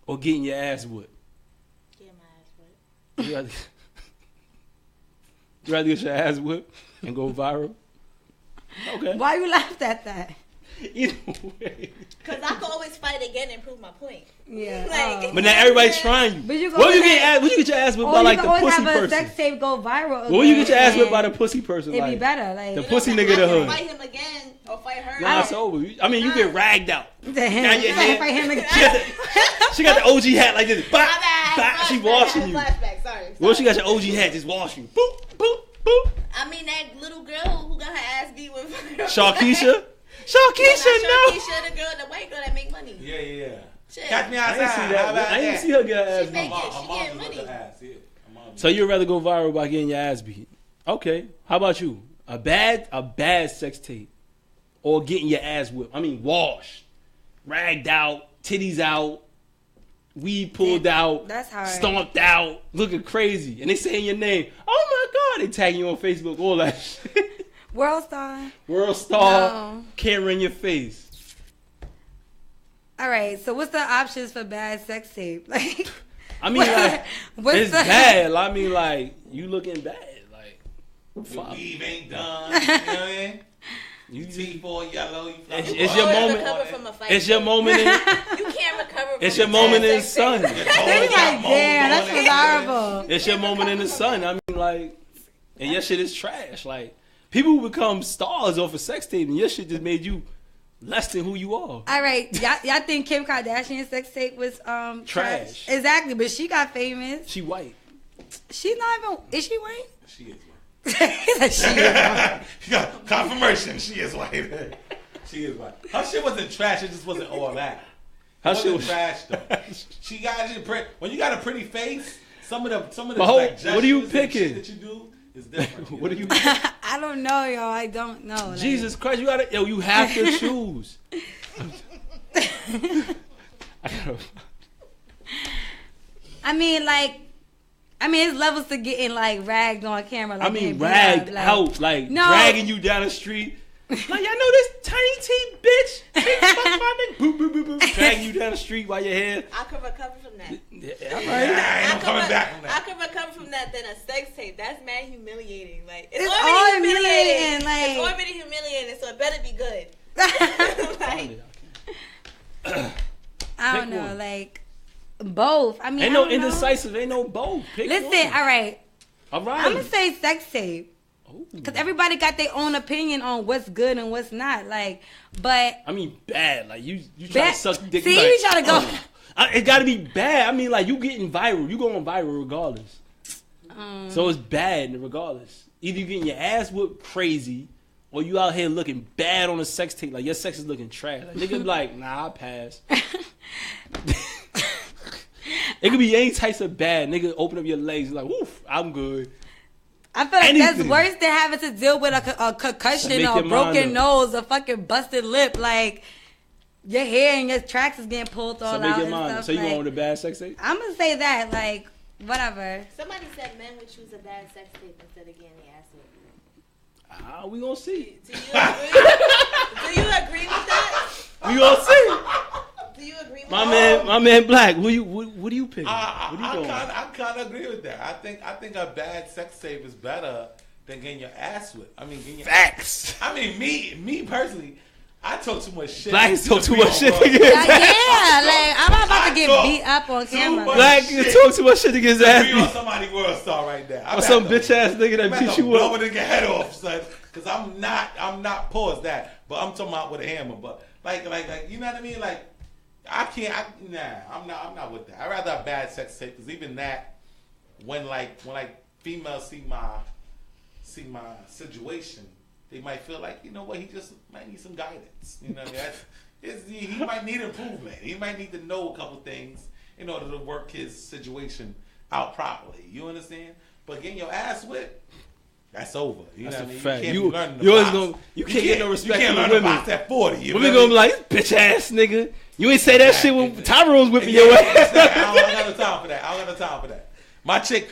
or getting your ass whipped? Getting my ass whipped. You rather get your ass whipped and go viral? Okay. Why you laughed at that? Either way. Because I can always fight again and prove my point. Yeah. But now everybody's trying you. But you What you get your ass whipped by like the pussy person? Have a sex tape go viral. What you get your ass whipped by the pussy person? It'd like, be better. Like the pussy nigga the hood. Fight him again or fight her. Nah, it's over. I mean, you get ragged out. Fight him again. She got the OG hat like this. Bah, My bad. bah, she washing you. Flashback. Sorry. Well, she got your OG hat just washing you. Boop, boop, boop. I mean, that little girl who got her ass beat with Sharkeisha? Sharkeisha, no. Sharkeisha, the girl, the white girl that make money. Yeah. Shit. Catch me I outside. ain't see that. I ain't see her get her ass She beat. make it. She getting money. So you'd rather go viral by getting your ass beat? Okay. How about you? A bad sex tape, or getting your ass whipped? I mean, washed, ragged out, titties out, weed pulled out, that's hard. Stomped out, looking crazy, and they saying your name. Oh my God! They tagging you on Facebook, all that shit. World star. No. Camera in your face. All right. So what's the options for bad sex tape? Like, I mean, like, it's bad. I mean, like, you looking bad. Like, your weave ain't done. You know what I mean? You T4 yellow. It's your moment. It's your moment. You can't recover. It's your moment in the sun. They like, damn, that's horrible. It's your moment in the sun. I mean, like, and your shit is trash. Like, people become stars off a sex tape, and your shit just made you less than who you are. All right, y'all think Kim Kardashian's sex tape was trash? Exactly, but she got famous. She white. She's not even. Is she white? She is white. She got confirmation. She is white. She is white. Her shit wasn't trash. It just wasn't all that. Her shit was trash though. She got when you got a pretty face. Some of the like, what are you picking? That you do is different. What are you? I don't know, yo. I don't know. Like, Jesus Christ, you have to choose. I mean, it's levels to getting like ragged on camera. Like, ragged out, like dragging you down the street. Like, y'all know this tiny T bitch. Boop, boop, boop, boop. Dragging you down the street while you're here. I could recover from that. Yeah, all right. I'm coming back from that. I could recover from that than a sex tape. That's mad humiliating. Like, it's already humiliating. Like, it's already humiliating, so it better be good. Like, I don't know, like both. I mean, ain't no indecisive. Ain't no both. Listen, all right. I'm gonna say sex tape. Because everybody got their own opinion on what's good and what's not. Like, but I mean, bad. Like you try to suck dick. See, like, you try to go. It got to be bad. I mean, like you getting viral. You going viral regardless. So it's bad regardless. Either you getting your ass whooped crazy, or you out here looking bad on a sex tape. Like your sex is looking trash. Like, nigga be like, nah, I pass. It could be any types of bad. Nigga, open up your legs like, woof, I'm good. I feel like that's worse than having to deal with a concussion or a broken nose, a fucking busted lip. Like, your hair and your tracks is getting pulled all out and stuff. So you going with a bad sex tape? I'm going to say that, like, whatever. Somebody said men would choose a bad sex tape instead of getting the ass whipped. We gonna see. Do you agree with that? We gonna see. Do you agree with that? My man Black, what do you pick? I kind of agree with that. I think a bad sex tape is better than getting your ass whipped. I mean, facts. I mean, me personally, I talk too much shit. Blacks talk too much shit to get his ass. Yeah, like I'm not about to get beat up on camera. Black talk too much shit to get his ass beat. Somebody world star right now. Or some bitch ass nigga that beat you up. I'm blow a nigga head off, son. Cause I'm not pause that, but I'm talking about with a hammer. But like, you know what I mean? Like, I'm not with that. I'd rather have bad sex tape. Cause even that, when females see my situation, they might feel like, you know what, he just might need some guidance. You know, he might need improvement. He might need to know a couple things in order to work his situation out properly. You understand? But getting your ass whipped, that's over. You know what I mean? Fact. You can't be learning the box. You can't get no respect from women. You can't learn the box at 40. Women gonna be like, bitch ass nigga. You ain't say that shit when Tyrone's whipping your ass. I don't got no time for that. My chick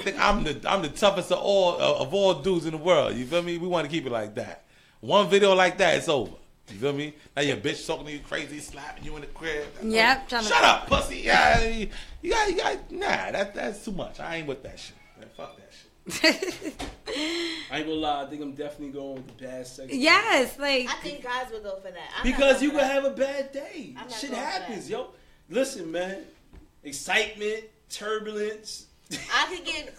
think I'm the toughest of all dudes in the world. You feel me? We want to keep it like that. One video like that, it's over. You feel me? Now your bitch talking to you crazy, slapping you in the crib. Yep. Shut up, pussy. Yeah, you got that's too much. I ain't with that shit. Man, fuck that shit. I ain't gonna lie, I think I'm definitely going with the bad sex. Yes, like I think guys would go for that. Because you gonna have a bad day. Shit happens, yo. Listen, man. Excitement, turbulence. I could get.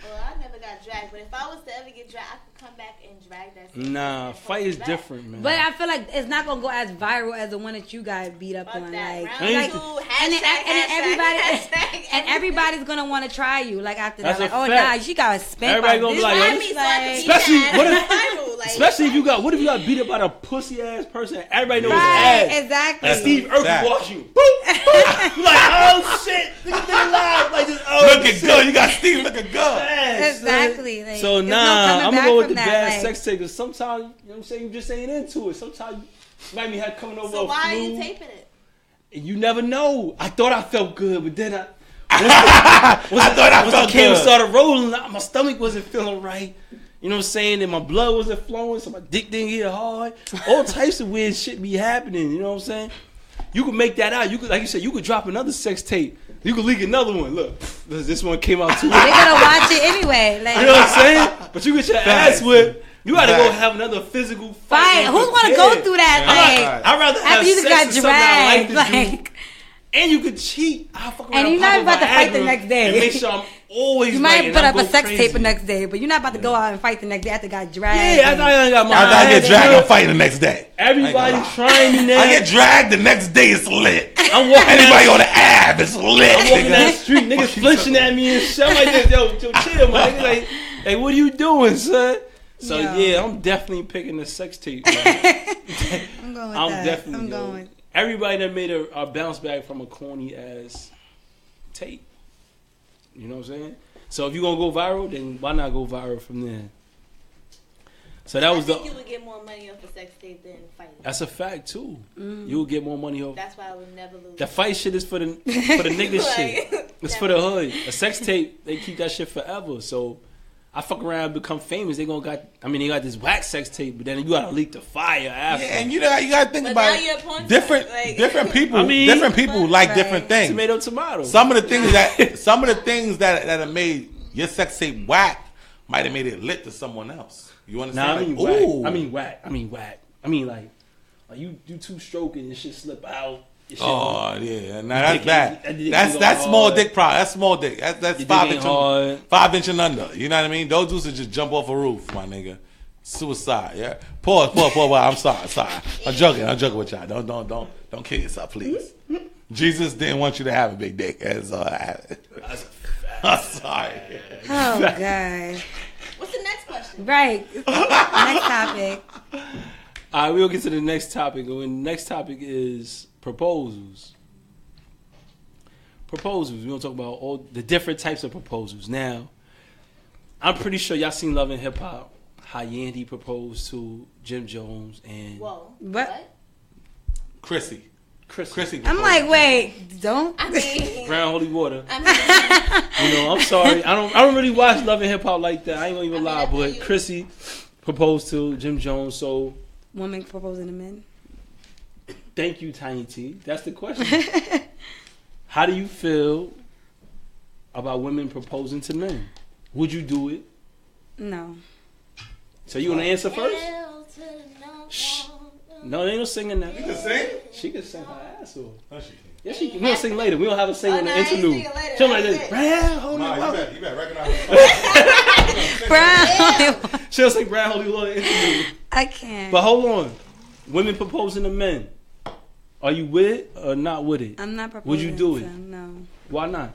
Well, I never got dragged, but if I was to ever get dragged, I could come back and drag that. Nah, fight is different, man. But I feel like it's not gonna go as viral as the one that you got beat up on. That. Like, and everybody's gonna want to try you. Like after that, like, oh nah, she got spanked. Everybody gonna be like, especially if you got. What if you got beat up by a pussy ass person? Everybody knows his ass. Exactly. And Steve Urkel walks you. Boop, boop. You like, oh shit, nigga did alive. Like just looking good. You got Steve looking good. Exactly. Like, so I'm gonna go with the bad sex tape. Cause sometimes, you know what I'm saying, you just ain't into it. Sometimes you might be coming over. So why are you taping it? You never know. I thought I felt good, but then I thought I felt good. Camera started rolling. My stomach wasn't feeling right. You know what I'm saying? And my blood wasn't flowing, so my dick didn't get hard. All types of weird shit be happening. You know what I'm saying? You could make that out. You could, like you said, you could drop another sex tape. You could leak another one. Look, this one came out too. They're gonna watch it anyway. Like, you know what I'm saying? But you get your ass whipped. You gotta go have another physical fight. Who's gonna go through that? I'd rather have sex got with something I like to do. And you could cheat. I'll fuck around and you're not about to fight the next day. And make sure I'm always. You might put up a sex tape the next day, but you're not about to go out and fight the next day after got dragged. Yeah, I got my. After I get dragged, I'm fighting the next day. Everybody trying me now. I get dragged the next day. It's lit. I'm walking. Anybody on the ab, it's lit. I'm walking down the street, niggas flinching at me and shit. I'm like, yo, chill, my nigga. Like, hey, what are you doing, son? So yeah, I'm definitely picking the sex tape. I'm going with that. Definitely I'm going. Everybody that made a bounce back from a corny ass tape. You know what I'm saying? So if you're gonna go viral, then why not go viral from there? So that was you would get more money off a sex tape than fighting. That's a fact too. Mm-hmm. You would get more money off. That's why I would never lose. The fight shit is for the nigga shit. It's for the hood. A sex tape, they keep that shit forever. So I fuck around and become famous. They got this wax sex tape, but then you gotta leak the fire after. Yeah, and you gotta think about it. Different people. Different people like different things. Tomato. Some of the things that have made your sex tape whack might have made it lit to someone else. You understand? Nah, I mean whack. I mean like you do two stroking and shit slip out. Oh yeah, nah, that's bad. That's small dick problem. That's small dick. That's 5 inch and under. You know what I mean? Those dudes would just jump off a roof, my nigga. Suicide. Yeah. Pause. I'm sorry. I'm joking with y'all. Don't kill yourself, please. Jesus didn't want you to have a big dick. That's all I have. I'm sorry. Oh God. What's the next question? Right. Next topic. All right, we'll get to the next topic. And the next topic is proposals. We're going to talk about all the different types of proposals. Now, I'm pretty sure y'all seen Love and Hip Hop, how Yandy proposed to Jim Jones and... Whoa. What? Chrissy. I'm like, wait, don't. I mean... Brown Holy Water. I'm sorry. I don't really watch Love and Hip Hop like that. I ain't gonna even lie, but Chrissy proposed to Jim Jones, so... Women proposing to men? Thank you, Tiny T. That's the question. How do you feel about women proposing to men? Would you do it? No. So you want to answer first? Shh. No, there ain't no singing that. You can sing? She can sing her ass off. No, she can't. Yeah, she can. We'll sing later. We don't have a sing in the interlude. She'll like this. Brad, hold on. You better recognize her. Brown. She'll sing Brad Holy Water interlude. I can't. But hold on. Women proposing to men. Are you with it or not with it? I'm not proposing. Would you do it? No. Why not?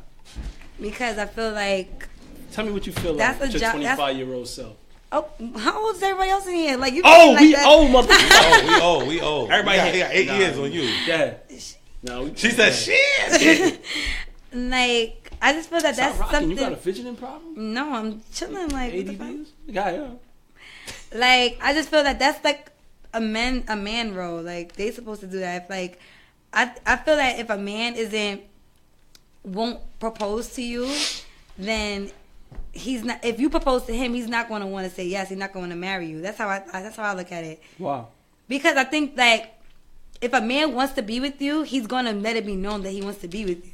Because I feel like. Tell me what you feel That's like a with your job. 25-year-old self. Oh, how old is everybody else in here? Like you. Oh, like we that. old, motherfucker. We old. Everybody got 8 years on you. Yeah. No, She said, shit. Like I just feel that Stop that's rocking. something. You got a fidgeting problem? No, I'm chilling. Like what the fuck? ADDs? Yeah. Like I just feel that that's like a man role. Like they supposed to do that. If like I feel that if a man won't propose to you, then he's not. If you propose to him, he's not going to want to say yes. He's not going to marry you. That's how I look at it. Wow. Because I think like if a man wants to be with you, he's going to let it be known that he wants to be with you.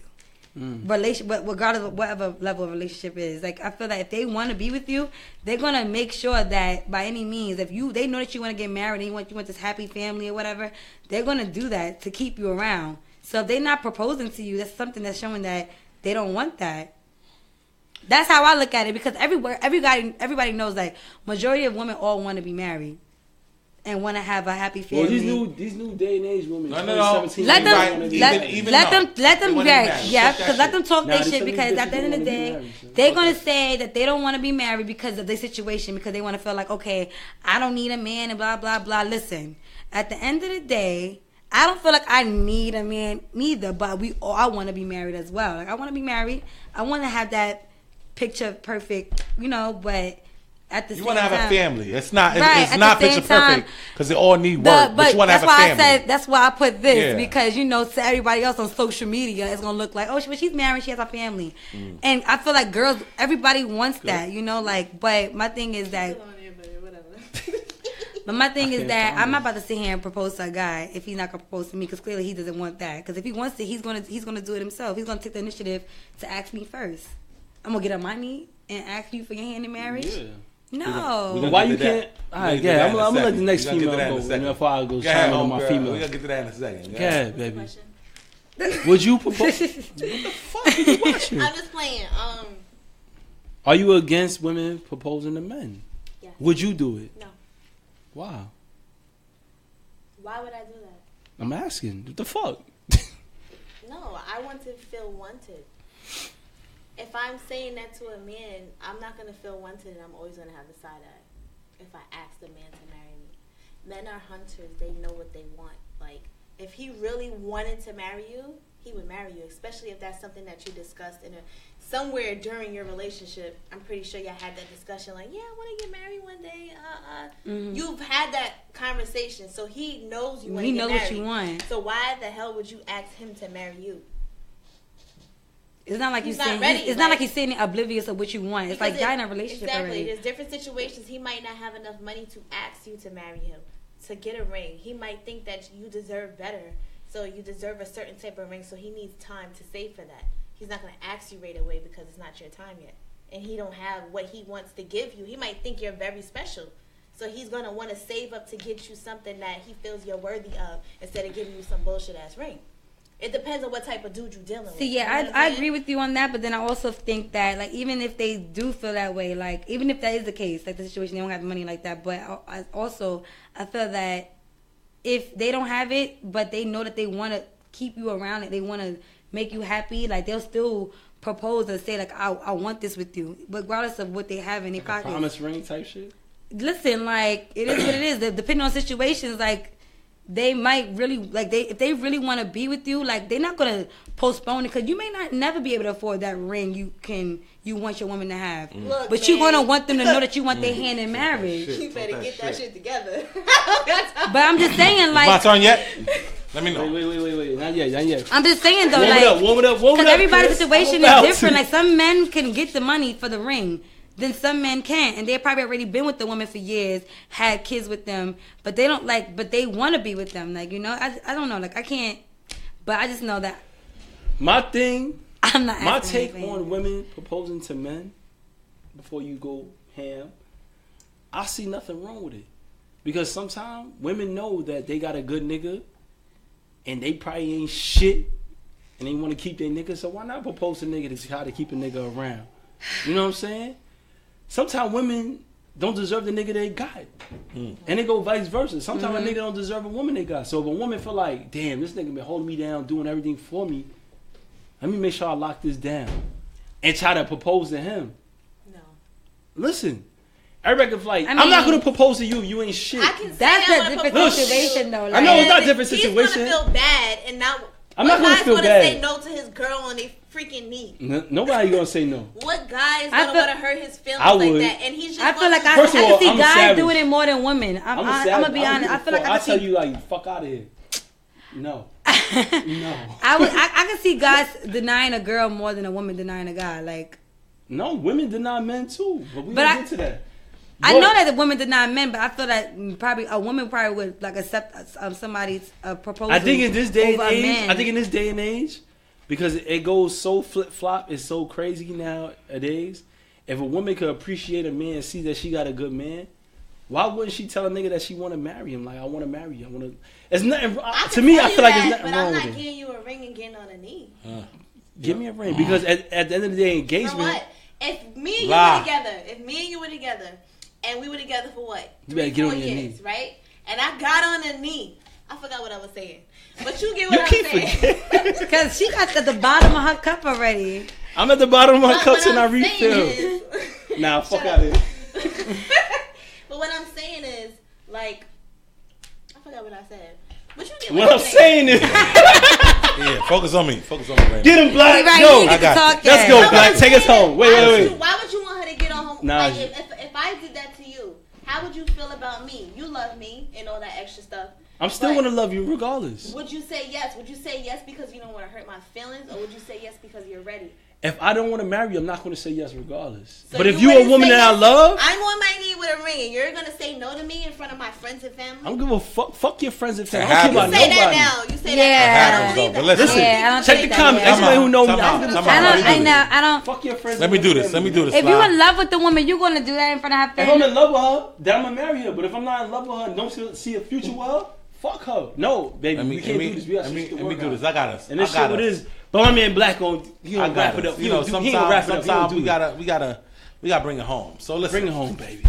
But regardless of whatever level of relationship is, like I feel that if they want to be with you, they're gonna make sure that by any means, if they know that you want to get married and you want this happy family or whatever, they're gonna do that to keep you around. So if they're not proposing to you, that's something that's showing that they don't want that. That's how I look at it, because everybody knows that majority of women all want to be married and want to have a happy family. Well, these new day and age women. No. Let them let them talk their shit, because at the end of the day, they're gonna say that they don't want to be married because of their situation, because they want to feel like, okay, I don't need a man and blah blah blah. Listen, at the end of the day, I don't feel like I need a man neither, but I want to be married as well. Like I want to be married. I want to have that picture perfect, but. You want to have a family. It's not. Right, it's not picture perfect because they all need work. But you want to have a family. That's why I put this, because to everybody else on social media, it's gonna look like, oh, she's married, she has a family, and I feel like girls, everybody wants that, But my thing is that. But my thing is that I'm not about to sit here and propose to a guy if he's not gonna propose to me, because clearly he doesn't want that. Because if he wants it, he's gonna do it himself. He's gonna take the initiative to ask me first. I'm gonna get on my knee and ask you for your hand in marriage. Yeah. No. Why you can't? All right, yeah. I'm gonna let the next female go. Before I go chime in on my female. We're gonna get to that in a second. Yeah, baby. Would you propose? What the fuck are you watching? I'm just playing. Are you against women proposing to men? Yes. Would you do it? No. Wow. Why would I do that? I'm asking. What the fuck? No, I want to feel wanted. If I'm saying that to a man, I'm not going to feel wanted, and I'm always going to have the side eye if I ask the man to marry me. Men are hunters. They know what they want. Like, if he really wanted to marry you, he would marry you, especially if that's something that you discussed somewhere during your relationship. I'm pretty sure y'all had that discussion, like, yeah, I want to get married one day. Mm-hmm. You've had that conversation, so he knows you want to get married. He knows what you want. So why the hell would you ask him to marry you? It's not like he's not like he's sitting oblivious of what you want. It's like y'all in a relationship already. There's different situations. He might not have enough money to ask you to marry him, to get a ring. He might think that you deserve better, so you deserve a certain type of ring. So he needs time to save for that. He's not going to ask you right away because it's not your time yet, and he don't have what he wants to give you. He might think you're very special, so he's going to want to save up to get you something that he feels you're worthy of instead of giving you some bullshit ass ring. It depends on what type of dude you're dealing with. See, yeah, I agree with you on that, but then I also think that, like, even if they do feel that way, like, even if that is the case, like the situation, they don't have money like that, but I feel that if they don't have it, but they know that they want to keep you around, and they want to make you happy, like, they'll still propose and say, like, I want this with you, regardless of what they have in their pocket. Promise ring type shit? Listen, like, it is what it is. Depending on situations, like, they might really, like, if they really want to be with you, like, they're not going to postpone it, because you may never be able to afford that ring you want your woman to have. Look, but you're going to want them to know that you want their hand in marriage. You better get that shit together. But I'm just saying, like... My turn yet? Let me know. Wait. Not yet. I'm just saying, though, warm it up. Because everybody's situation is different. Like, some men can get the money for the ring. Then some men can't, and they've probably already been with the woman for years, had kids with them, but they don't but they want to be with them. Like, I don't know. Like, I can't, but I just know that. My thing, I'm not. My take on women proposing to men before you go ham I see nothing wrong with it. Because sometimes women know that they got a good nigga and they probably ain't shit and they want to keep their nigga. So why not propose to a nigga to try to keep a nigga around? You know what I'm saying? Sometimes women don't deserve the nigga they got. And it go vice versa. Sometimes a nigga don't deserve a woman they got. So if a woman feel like, damn, this nigga been holding me down, doing everything for me, let me make sure I lock this down. And try to propose to him. No. Listen. Everybody can like, I'm not gonna propose to you if you ain't shit. I can that's a different situation though. Like, I know it's not a different situation. He's gonna feel bad and now I'm not gonna feel bad. Say no to his girl on their freaking knee. Nobody gonna say no. What guy is gonna want to hurt his feelings like that? And he's just. I feel like I can see guys doing it more than women. I'm gonna be honest. I feel like I tell you like fuck out of here. No. No. I can see guys denying a girl more than a woman denying a guy. Like. No, women deny men too, but we don't get to that. I know that the women deny men, but I feel that probably a woman probably would like accept somebody's proposal. I think in this day and age, because it goes so flip flop, it's so crazy nowadays. If a woman could appreciate a man and see that she got a good man, why wouldn't she tell a nigga that she want to marry him? Like, I want to marry you. I want to. It's nothing. To me, I feel like there's nothing wrong with it. But I'm not giving you a ring and getting on a knee. Give me a ring because at the end of the day, engagement. For what? If me and you were together. And we were together for what? 3-4 years, right? And I got on a knee. I forgot what I was saying. But you get what I'm saying. Because she got at the bottom of her cup already. I'm at the bottom of my cup and I refill. Nah, fuck out of here. But what I'm saying is, like, I forgot what I said. But you get what I'm saying is. Yeah, focus on me. Focus on me right Get him, Black. Right, Yo, I got let's go, Black. Take us home. Wait. Why would you want her to get on home? Nah, like, if I did that to you, how would you feel about me? You love me and all that extra stuff. I'm still going to love you regardless. Would you say yes? Would you say yes because you don't want to hurt my feelings? Or would you say yes because you're ready? If I don't want to marry you, I'm not going to say yes regardless. So but if you're a woman that I love... I'm on my knee with a ring and you're going to say no to me in front of my friends and family? I'm going to fuck your friends and family. I don't care about nobody. You say that now. I don't believe that. Listen, check the comments. Everybody who knows me, I don't... Fuck your friends. Let me do this. If you're in love with the woman, you're going to do that in front of her family. If I'm in love with her, then I'm going to marry her. But if I'm not in love with her and don't see a future with her, fuck her. No, baby, we can't do this. We got to switch the word. Let me do this. I got us. And this shit what it is. But my man Black he don't wrap it up. You know, sometimes we gotta bring it home. So listen, bring it home, baby.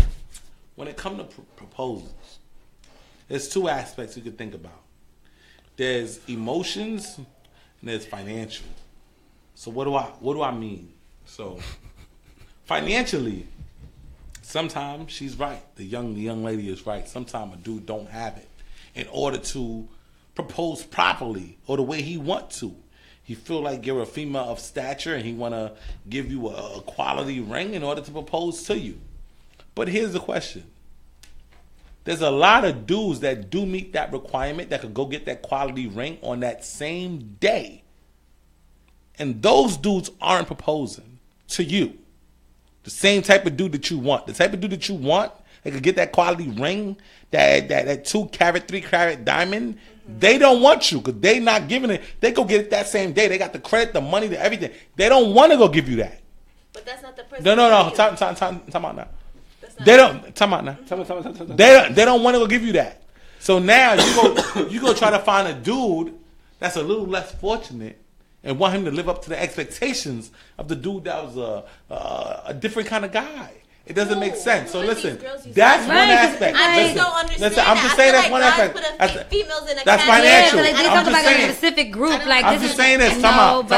When it comes to proposals, there's two aspects you could think about. There's emotions and there's financial. So what do I mean? So financially, sometimes she's right. The young lady is right. Sometimes a dude don't have it in order to propose properly or the way he want to. He feel like you're a female of stature and he want to give you a quality ring in order to propose to you. But here's the question. There's a lot of dudes that do meet that requirement that could go get that quality ring on that same day. And those dudes aren't proposing to you. The same type of dude that you want. The type of dude that you want that could get that quality ring, that 2-carat, 3-carat diamond. They don't want you because they not giving it. They go get it that same day. They got the credit, the money, the everything. They don't want to go give you that. But that's not the person. No. Time out now. They don't. Time out now. They don't want to go give you that. So now you go try to find a dude that's a little less fortunate and want him to live up to the expectations of the dude that was a different kind of guy. It doesn't make sense. So listen, that's one aspect. I just don't understand. Listen, I'm just saying that's one aspect. That's financial. They talk about a specific group. Like I'm just saying this. Time out.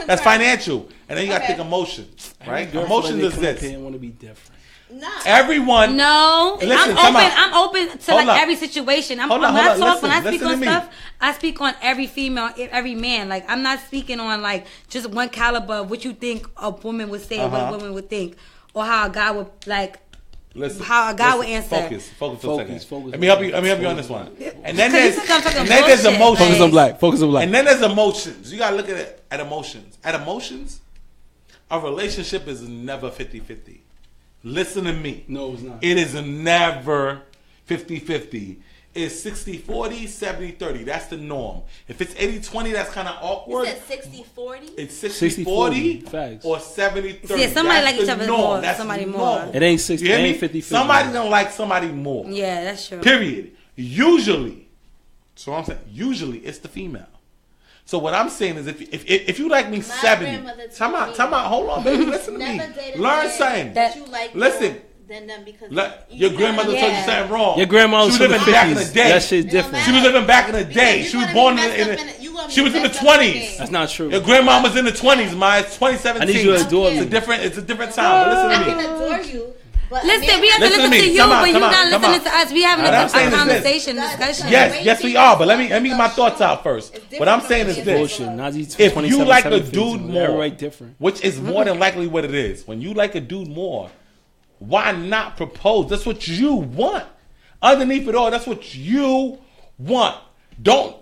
That's financial, and then you got to think emotions, right? Emotions is this. They want to be different. No. Everyone. No. Listen, I'm open to like every situation. When I speak on stuff, I speak on every female, every man. Like I'm not speaking on like just one caliber of what you think a woman would say, what a woman would think. Or how a guy would like, how a guy would answer. Focus for a second. Let me help you on this one. And then there's emotions. Focus on Black. And then there's emotions. You gotta look at it at emotions. At emotions, a relationship is never 50-50. Listen to me. No, it's not. It is never 50-50. is 60-40, 70-30. That's the norm. If it's 80-20, that's kind of awkward. You said 60-40? It's 60-40 or 70-30. Yeah, somebody like each other more. That's somebody normal. more. It ain't 60. It ain't 50-50. Somebody's gonna like somebody more. Yeah, that's true. Period. Usually, so I'm saying, usually it's the female. So what I'm saying is, if you like me 70, time out, hold on, baby, listen to me. Learn something. Listen. Than them because your grandmother told you something wrong. Your grandma was living back in the day. That shit's different. She was living back in the day. She was born she was in the 20s. That's not true. Your grandma was in the 20s, my 2017. I need you to adore me. It's a different time. But listen to me. I can adore you. But listen, we have to listen to you, but you're not listening to us. We having a conversation, discussion. Yes, we are. But let me get my thoughts out first. What I'm saying is this: if you like a dude more, which is more than likely what it is, when you like a dude more, why not propose? That's what you want. Underneath it all, that's what you want. Don't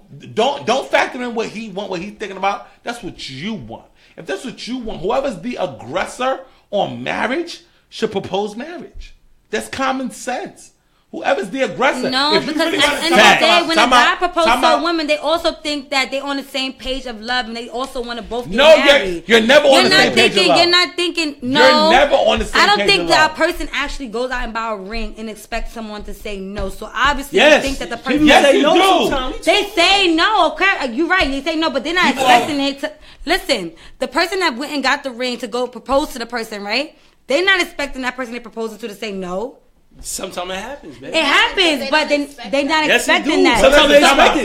factor in what he want, what he's thinking about. That's what you want. If that's what you want, whoever's the aggressor on marriage should propose marriage. That's common sense. Whoever's the aggressor. No, because at the end of the day, when a guy proposes to a woman, they also think that they're on the same page of love, and they also want to both get married. You're never on the same page of love. You're not thinking. No, you're never on the same page of love. I don't think that a person actually goes out and buy a ring and expects someone to say no. So obviously, you think that the person say no. They say no. Okay, you're right. They say no, but they're not expecting it to. Listen, the person that went and got the ring to go propose to the person, right? They're not expecting that person they're proposing to say no. Sometimes it happens, baby. It happens, but they're not expecting that. Sometimes they expect it.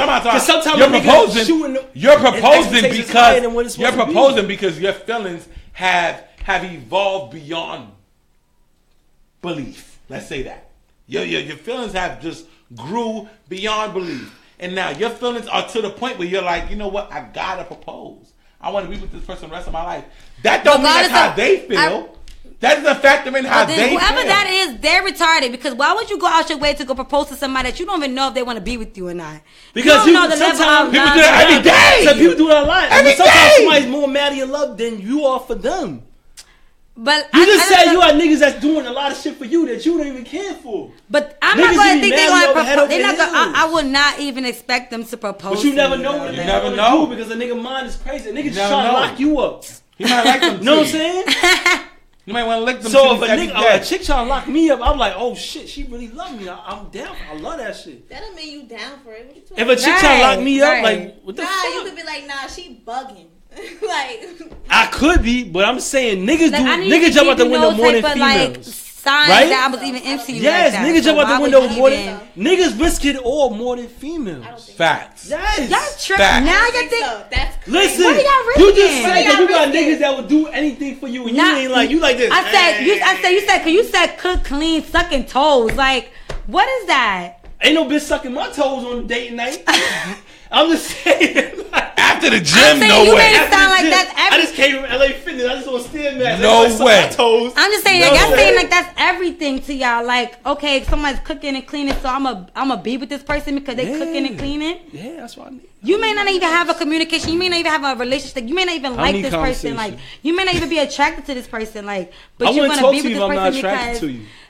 You're proposing because your feelings have evolved beyond belief. Let's say that. Your feelings have just grew beyond belief. And now your feelings are to the point where you're like, you know what? I gotta propose. I want to be with this person the rest of my life. That don't mean that's how they feel. That doesn't factor in how they feel. Whoever that is, they're retarded. Because why would you go out your way to go propose to somebody that you don't even know if they want to be with you or not? Because you don't know the level of people do that every day. So people do that a lot. Every sometimes day. somebody's more mad at your love than you are for them. But you just said you are niggas that's doing a lot of shit for you that you don't even care for. But I'm not going to think they're going to propose. They're not gonna, I would not even expect them to propose. But you never know what they're going to do because the nigga mind is crazy. The nigga just trying to lock you up. He might like them. You know what I'm saying? You might want to lick them. So if a chick trying to lock me up, I'm like, oh shit, she really love me. I'm down. I love that shit. That don't mean you down for it. If a chick trying to lock me up, like, what the fuck? You could be like, nah, she bugging. Like, I could be, but I'm saying niggas niggas jump out the window more than females. Signs right? That I was even into you. Yes, like niggas jump out the window more than niggas risk it all more than females. Facts. Yes. Y'all tripping. Now you think so. That's crazy. Listen, what are y'all risking? You just said that you got niggas that would do anything for you, and you ain't like you like this. You said cook, clean, sucking toes. Like, what is that? Ain't no bitch sucking my toes on date night. I'm just saying. After the gym, no you way. Made it sound like that's I just came from LA Fitness. I just want to stand back. No way. Toes. I'm just saying, y'all saying like that's everything to y'all. Like, okay, somebody's cooking and cleaning, so I'm a be with this person because they cooking and cleaning. Yeah, that's what I need. You may not even have a communication. You may not even have a relationship. You may not even like this person. Like, you may not even be attracted to this person. Like, but you're gonna be with this person because.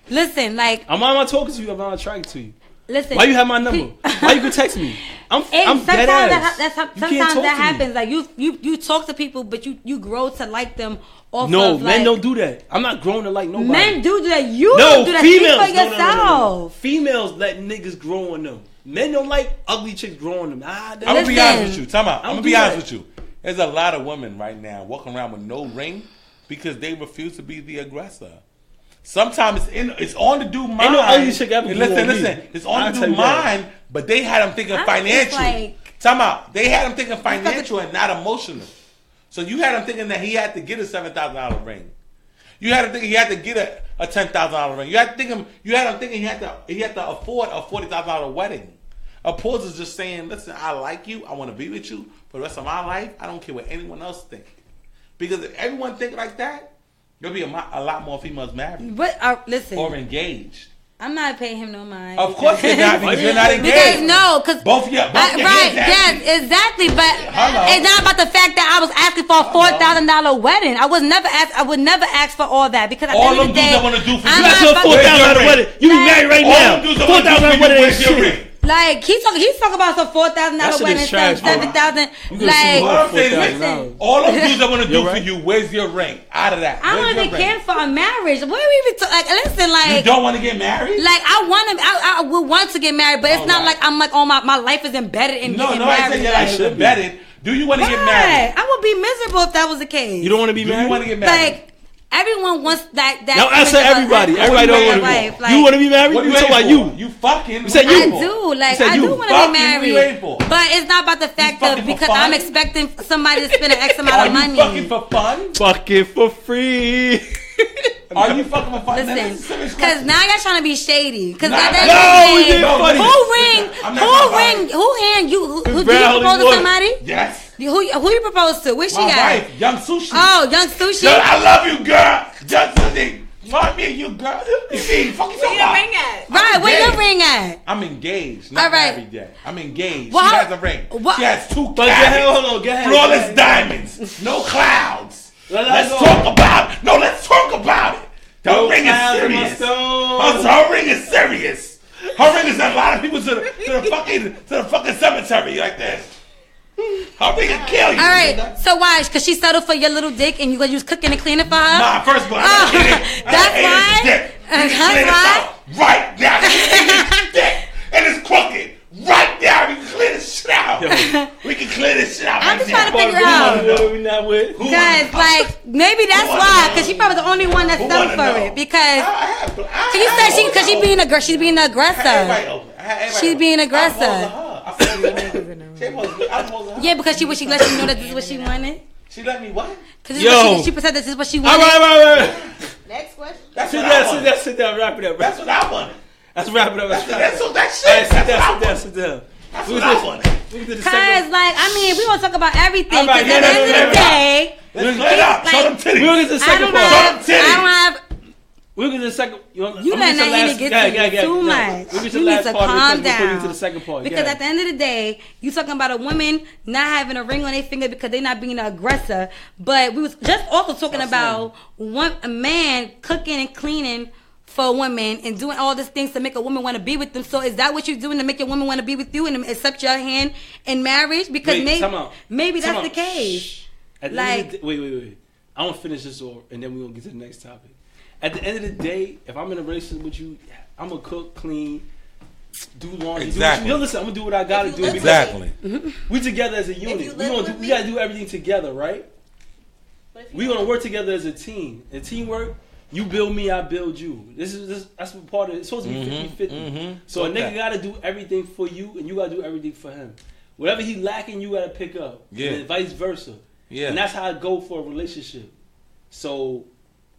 Listen, like, I'm not talking to you. I'm not attracted to you. Listen, why you have my number? Why you can text me? I'm dead ass. Sometimes that happens. Like you talk to people, but you grow to like them. No, men don't do that. I'm not growing to like nobody. Men do that. You don't do that. Females for yourself. No. Females let niggas grow on them. Men don't like ugly chicks growing them. I'm gonna be honest with you. Time out. I'm gonna be honest with you. There's a lot of women right now walking around with no ring because they refuse to be the aggressor. Sometimes it's on the dude mind. Ain't no ugly chick ever. Listen. It's on the dude mind, but they had them thinking financial. Time out. They had him thinking financial and not emotional. So you had him thinking that he had to get a $7,000 ring. You had him thinking he had to get a $10,000 ring. You had him thinking he had to afford a $40,000 wedding. A pause is just saying, listen, I like you. I want to be with you for the rest of my life. I don't care what anyone else thinks. Because if everyone think like that, there'll be a lot more females married. But listen, or engaged. I'm not paying him no mind. Of course you're not, because you're not engaged. Because both right, yes, exactly. But it's not about the fact that I was asking for a $4,000 wedding. I would never ask for all that because at the end of the day, all them dudes that want to do for you. $4,000 wedding. You be married right now. $4,000 wedding ain't shit. Like he's talking about some $4,000 wedding, some $7,000. Like all I'm saying is, all of dudes I want to do for you, where's your ring? Out of that. I don't even care for a marriage. What are we even listen, like you don't want to get married? Like I would want to get married, but it's not like I'm like, oh my life is embedded in getting married. I said your life is embedded. Do you want to get married? I would be miserable if that was the case. You don't want to be married? You want to get married? Like everyone wants that. No, I said everybody. Everybody don't want to be. Like, you want to be married? What are you talking about you? You fucking. You said you. I do. Like I do want to be married. But it's not about the fact of because I'm expecting somebody to spend an X amount of money. Are you fucking for fun? Fucking for free. Are you fucking for fun? Listen, because now y'all trying to be shady. Because who hand you? Who did you propose to somebody? Yes. Who you proposed to? Where's she at? My wife, Young Sushi. Oh, Young Sushi. Girl, I love you, girl. Young Sushi. Want me and you, girl. You see, fucking where your ring at? Right, where your ring at? I'm engaged. Not married yet. I'm engaged. Well, she has a ring. She has 2 cabins. Flawless diamonds. No clouds. Let's talk about it. No, let's talk about it. Her ring is serious. Her ring is serious. Her ring is a lot of people to the fucking cemetery like this. Her ring can kill you. All right. So why? Because she settled for your little dick and you was cooking and cleaning for her? Nah, first of all, that's why. That's why. Right now, dick and it's crooked. Right now, we can clear this shit out. We can clear this shit out. I'm just trying to figure out. Because, like, maybe that's why. Because she probably the only one that settled for it. Because you said she being a she's being an aggressor. She's being an aggressor. Yeah, because she let you know that this is what she wanted. She let me what? Because she said this is what she wanted. All right. Next question. Sit down, wrap it up. That's what I wanted. Let's wrap it up. That's what that shit. Sit down. That's what I wanted. Because, like, I mean, we want to talk about everything. Because at the end of the day, let's let it up. Show them titties. We'll get to the second part. I don't have. We'll get to the second. You let that get too much. You need to calm down. To the second part. Because at the end of the day, you talking about a woman not having a ring on their finger because they're not being an aggressor. But we was just also talking about a man cooking and cleaning for women and doing all these things to make a woman want to be with them. So is that what you're doing to make a woman want to be with you and accept your hand in marriage? Because maybe that's the case. Wait. I want to finish this off and then we're going to get to the next topic. At the end of the day, if I'm in a relationship with you, I'm going to cook, clean, do laundry. Exactly. Listen, I'm going to do what I got to do. Exactly. We together as a unit. We got to do everything together, right? We're going to work together as a team. And teamwork, you build me, I build you. That's what part of it. It's supposed to be 50-50. So a nigga got to do everything for you, and you got to do everything for him. Whatever he lacking, you got to pick up. Yeah. And vice versa. Yeah. And that's how I go for a relationship. So,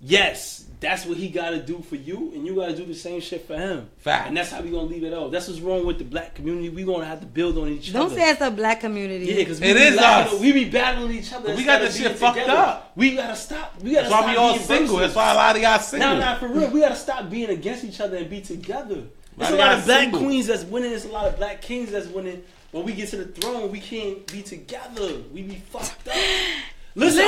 yes, that's what he got to do for you, and you got to do the same shit for him. Fact. And that's how we going to leave it off. That's what's wrong with the black community. We going to have to build on each other. Don't say it's a black community. Yeah, because it is us. We be battling each other. We got this shit fucked up. We got to stop. That's why we all single. That's why a lot of y'all single. Nah, for real. We got to stop being against each other and be together. There's a lot of black queens that's winning. There's a lot of black kings that's winning. When we get to the throne, we can't be together. We be fucked up. Listen,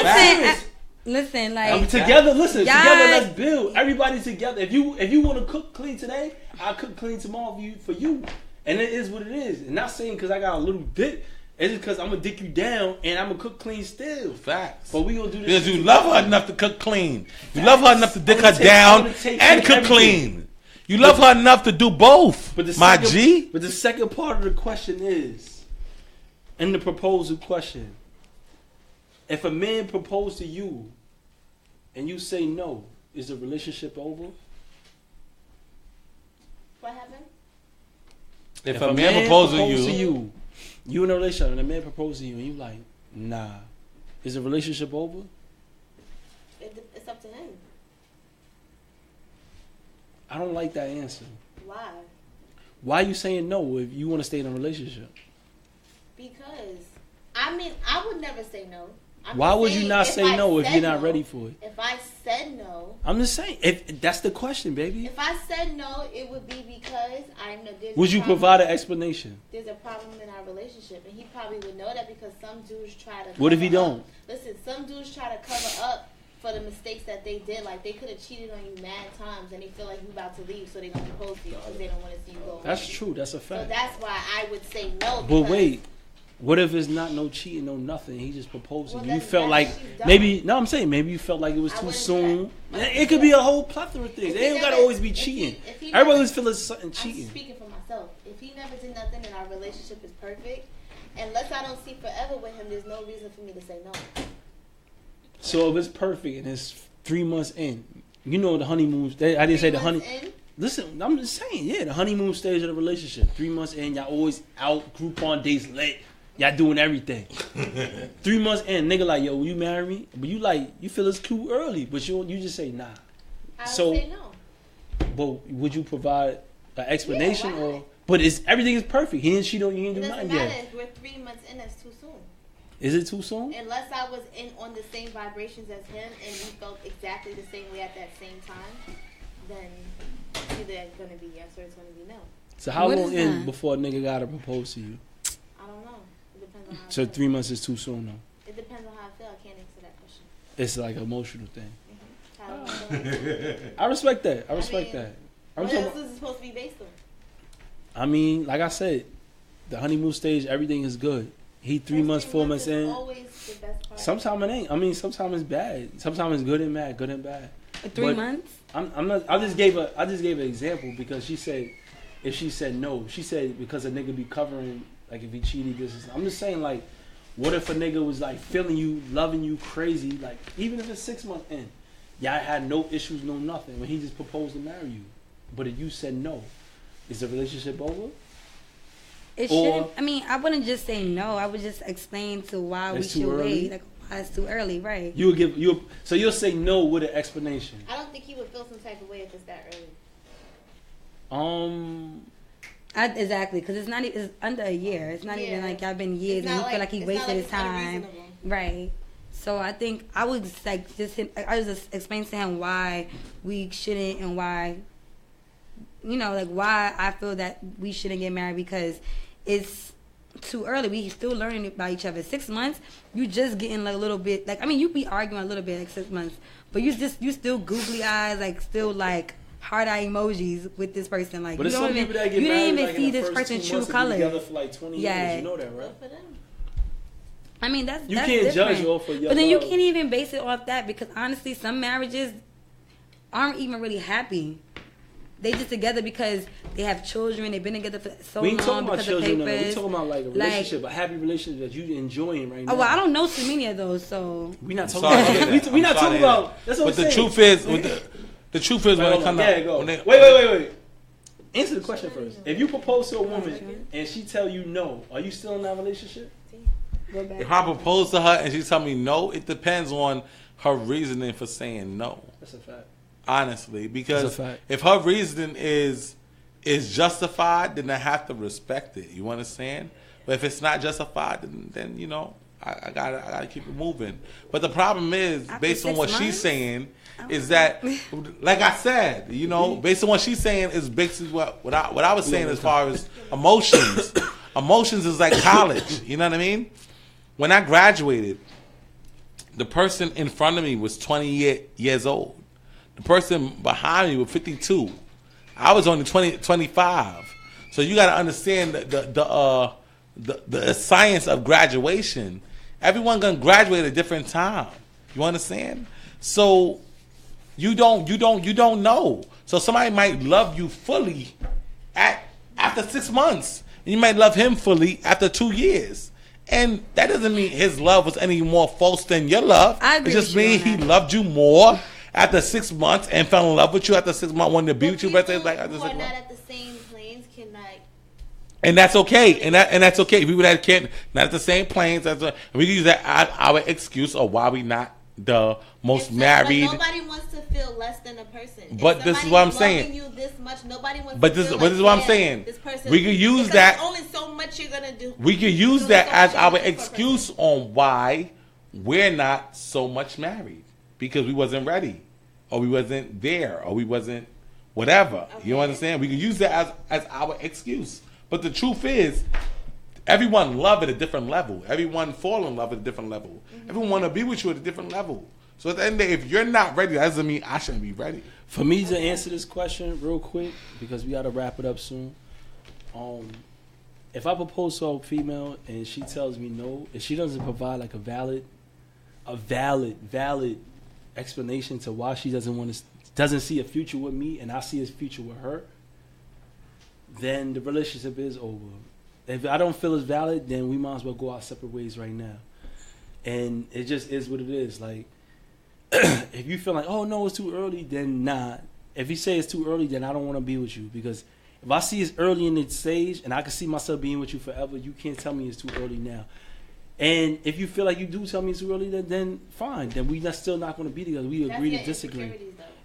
like together. Listen, together. Let's build. Everybody together. If you want to cook clean today, I'll cook clean tomorrow for you. And it is what it is. And not saying because I got a little dick. It's just because I'm gonna dick you down and I'm gonna cook clean still. Facts. But we gonna do this because you love her enough to cook clean. You love her enough to dick her down and cook clean. You love her enough to do both. But the second part of the question is, in the proposal question, if a man proposed to you and you say no, is the relationship over? What happened? If a man proposed to you in a relationship and a man proposed to you and you like, nah, is the relationship over? It's up to him. I don't like that answer. Why? Why are you saying no if you want to stay in a relationship? Because, I mean, I would never say no. Why would you not say no if you're not ready for it? If I said no. I'm just saying. If that's the question, baby. If I said no, it would be because I know there's would you provide an explanation? There's a problem in our relationship. And he probably would know that because some dudes try to what if he don't? Listen, some dudes try to cover up for the mistakes that they did. Like, they could have cheated on you mad times, and they feel like you about to leave, so they're going to propose to you because they don't want to see you go. That's true. That's a fact. So that's why I would say no. But wait, what if it's not no cheating, no nothing? He just proposed. Well, you felt like maybe. No, I'm saying maybe you felt like it was too soon. It could be a whole plethora of things. It ain't gotta always be cheating. Everybody always feels something cheating. I'm speaking for myself. If he never did nothing and our relationship is perfect, unless I don't see forever with him, there's no reason for me to say no. So if it's perfect and it's 3 months in, you know the honeymoon. I didn't say the honey. Listen, I'm just saying, yeah, the honeymoon stage of the relationship. 3 months in, y'all always out, Groupon dates lit. Y'all doing everything. 3 months in, nigga like, yo, will you marry me? But you feel it's too early, but you just say nah. I would say no. But would you provide an explanation or? But everything is perfect. He ain't do nothing yet. It doesn't matter if we're 3 months in. That's too soon. Is it too soon? Unless I was on the same vibrations as him and we felt exactly the same way at that same time, then it's either going to be yes or it's going to be no. So how long in before a nigga gotta propose to you? I don't know. It depends on how. So 3 months is too soon though. It depends on how I feel. I can't answer that question. It's like an emotional thing. Mm-hmm. I respect that. I respect that. What else is it supposed to be based on? I mean, like I said, the honeymoon stage, everything is good. He 3 months, 4 months in. Always the best part. Sometimes it ain't. I mean, sometimes it's bad. Sometimes it's good and bad. Good and bad. 3 months. I'm not. I just gave an example because she said, if she said no, she said because a nigga be covering like if he cheated this. I'm just saying like, what if a nigga was like feeling you, loving you crazy, like even if it's 6 months in, y'all had no issues, no nothing when he just proposed to marry you, but if you said no, is the relationship over? It shouldn't. I mean, I wouldn't just say no. I would just explain to why we should wait. Like why it's too early, right? So you'll say no with an explanation. I don't think he would feel some type of way if it's that early. Exactly, because it's under a year. It's not even like y'all been years and he feel like he wasted his time, right? So I think I would just explain to him why we shouldn't and why, why I feel that we shouldn't get married because it's too early. We still learning about each other. 6 months, you just getting like a little bit you be arguing a little bit 6 months, but you still googly eyes, still heart eye emojis with this person. But you don't even see this person's true colors. Together for 20 years. You know that, right? I mean, that's can't different. Judge off of your but then you can't even base it off that because honestly, some marriages aren't even really happy. They just together because they have children. They've been together for so long. We ain't talking about children. We talking about a relationship, a happy relationship that you enjoying right now. Oh well, I don't know too many of those, so we not talking about. We not talking about. That's what I'm saying. The truth is, the truth is when it comes out. Wait. Answer the question first. If you propose to a woman and she tell you no, are you still in that relationship? If I propose to her and she tell me no, it depends on her reasoning for saying no. That's a fact. Honestly, because if her reasoning is justified, then I have to respect it. You understand? But if it's not justified, then I gotta keep it moving. But the problem is, based on what she's saying, is that, like I said, based on what she's saying, is basically what I was saying as far as emotions. Emotions is like college. You know what I mean? When I graduated, the person in front of me was 20 years old. The person behind me was 52. I was only 25. So you got to understand the science of graduation. Everyone gonna graduate at a different time. You understand? So you don't know. So somebody might love you fully after 6 months, and you might love him fully after 2 years. And that doesn't mean his love was any more false than your love. It just means he loved you more after 6 months and fell in love with you after 6 months, wanted to be with you. But it's like after 6 months. Not at the same planes can and that's okay. And that's okay. People that can't not at the same planes. We can use that as our excuse of why we not the most married. Nobody wants to feel less than a person. But this is what I'm saying. You this much, nobody wants but this is what I'm saying. This person, we could use that. There's only so much you're gonna do. We could use that as our excuse on why we're not so much married because we wasn't ready, or we wasn't there, or we wasn't whatever. Okay. You understand? We could use that as our excuse. But the truth is, everyone love at a different level. Everyone fall in love at a different level. Mm-hmm. Everyone want to be with you at a different level. So at the end of the day, if you're not ready, that doesn't mean I shouldn't be ready. For me to answer this question real quick, because we got to wrap it up soon. If I propose to a female and she tells me no, if she doesn't provide like a valid explanation to why she doesn't see a future with me and I see a future with her, then the relationship is over. If I don't feel it's valid, then we might as well go our separate ways right now. And it just is what it is. Like, if you feel like, oh no, it's too early, then nah. If you say it's too early, then I don't want to be with you, because if I see it's early in the stage and I can see myself being with you forever, you can't tell me it's too early now. And if you feel like you do tell me it's too early, then fine. Then we're still not going to be together. We agree to disagree.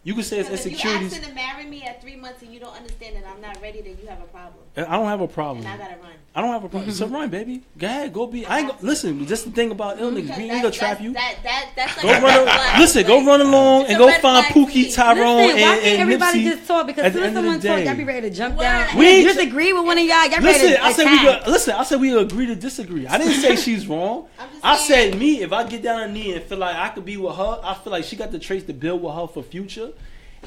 You can say it's insecurities. If you ask to marry me at 3 months and you don't understand that I'm not ready, then you have a problem. I don't have a problem. And I gotta run. I don't have a problem. So run, baby. Go ahead. Go be. Listen. Just the thing about ill niggas, we ain't gonna trap you. That's go run. Listen. Go run along and go find Pookie, Tyrone, listen, why can't everybody Nipsey. just talk? Because as soon as someone talk, y'all be ready to jump down. We disagree with one of y'all. Y'all ready to attack. I said we agree to disagree. I didn't say she's wrong. I said me. If I get down on knee and feel like I could be with her, I feel like she got the traits to build with her for future.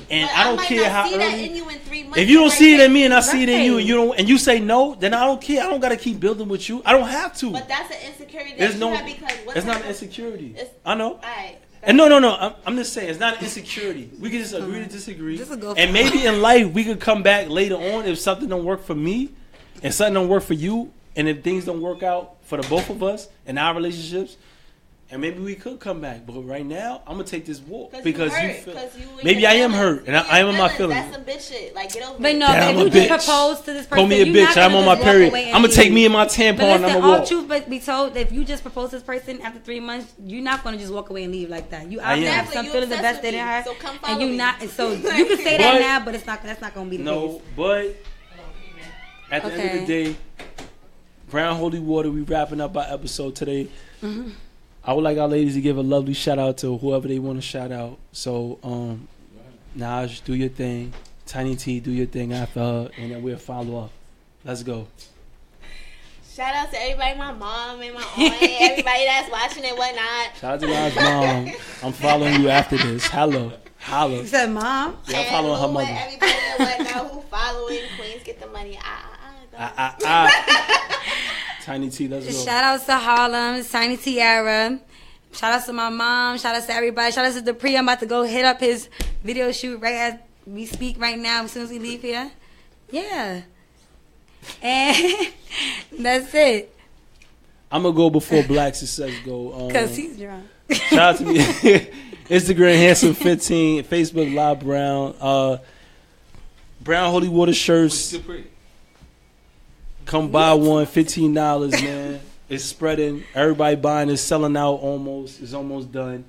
And but I don't care how early. That in you in 3 months, if you don't see it in me and I see it in you, and you say no, then I don't care. I don't gotta keep building with you. I don't have to. But that's an insecurity that you have because it's not an insecurity. I know. All right. And no. I'm just saying it's not an insecurity. We can just agree to disagree. And maybe in life we could come back later on if something don't work for me and something don't work for you, and if things don't work out for the both of us in our relationships. And maybe we could come back, but right now I'm gonna take this walk because you feel. Maybe I am hurt, and I am in my feelings. That's some bitch shit. Like get over it. But no, if you just propose to this person, call me a bitch. I'm on my period. I'm gonna take me and my tampon. But listen, all truth but be told, if you just propose to this person after 3 months, you're not gonna just walk away and leave like that. You obviously have some feelings invested in her, and you not. So you can say that now, but that's not gonna be the case. No, but at the end of the day, Brown Holy Water. We wrapping up our episode today. Mm-hmm. I would like our ladies to give a lovely shout out to whoever they want to shout out. So, Naj, do your thing. Tiny T, do your thing after her, and then we'll follow up. Let's go. Shout out to everybody, my mom and my aunt, everybody that's watching and whatnot. Shout out to Naj's mom. I'm following you after this. Holla. You said mom? Yeah, I'm following her mother. Everybody and whatnot who following Queens get the money. Tiny T, let's go. Shout out to Harlem, Tiny Tiara. Shout out to my mom. Shout out to everybody. Shout out to Dupree. I'm about to go hit up his video shoot right as we speak right now as soon as we leave here. Yeah. And that's it. I'm going to go before Black Success go. Because he's drunk. Shout out to me. Instagram, Handsome15. Facebook, Live Brown. Brown Holy Water shirts. Come buy one, $15, man. It's spreading. Everybody buying is selling out almost. It's almost done.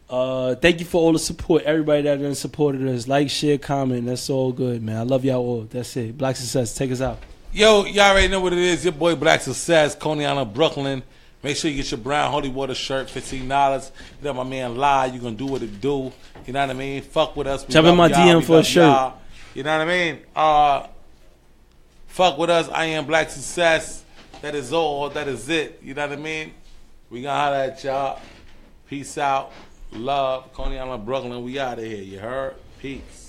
Thank you for all the support. Everybody that done supported us. Like, share, comment. That's all good, man. I love y'all all. That's it. Black Success, take us out. Yo, y'all already know what it is. Your boy Black Success, Coney Island, Brooklyn. Make sure you get your Brown Holy Water shirt, $15. You know my man Lie. You gonna do what it do. You know what I mean? Fuck with us. Jump in my DM for a shirt. Y'all. You know what I mean? Fuck with us. I am Black Success. That is all. That is it. You know what I mean? We gonna holler at y'all. Peace out. Love. Coney Island, Brooklyn. We out of here. You heard? Peace.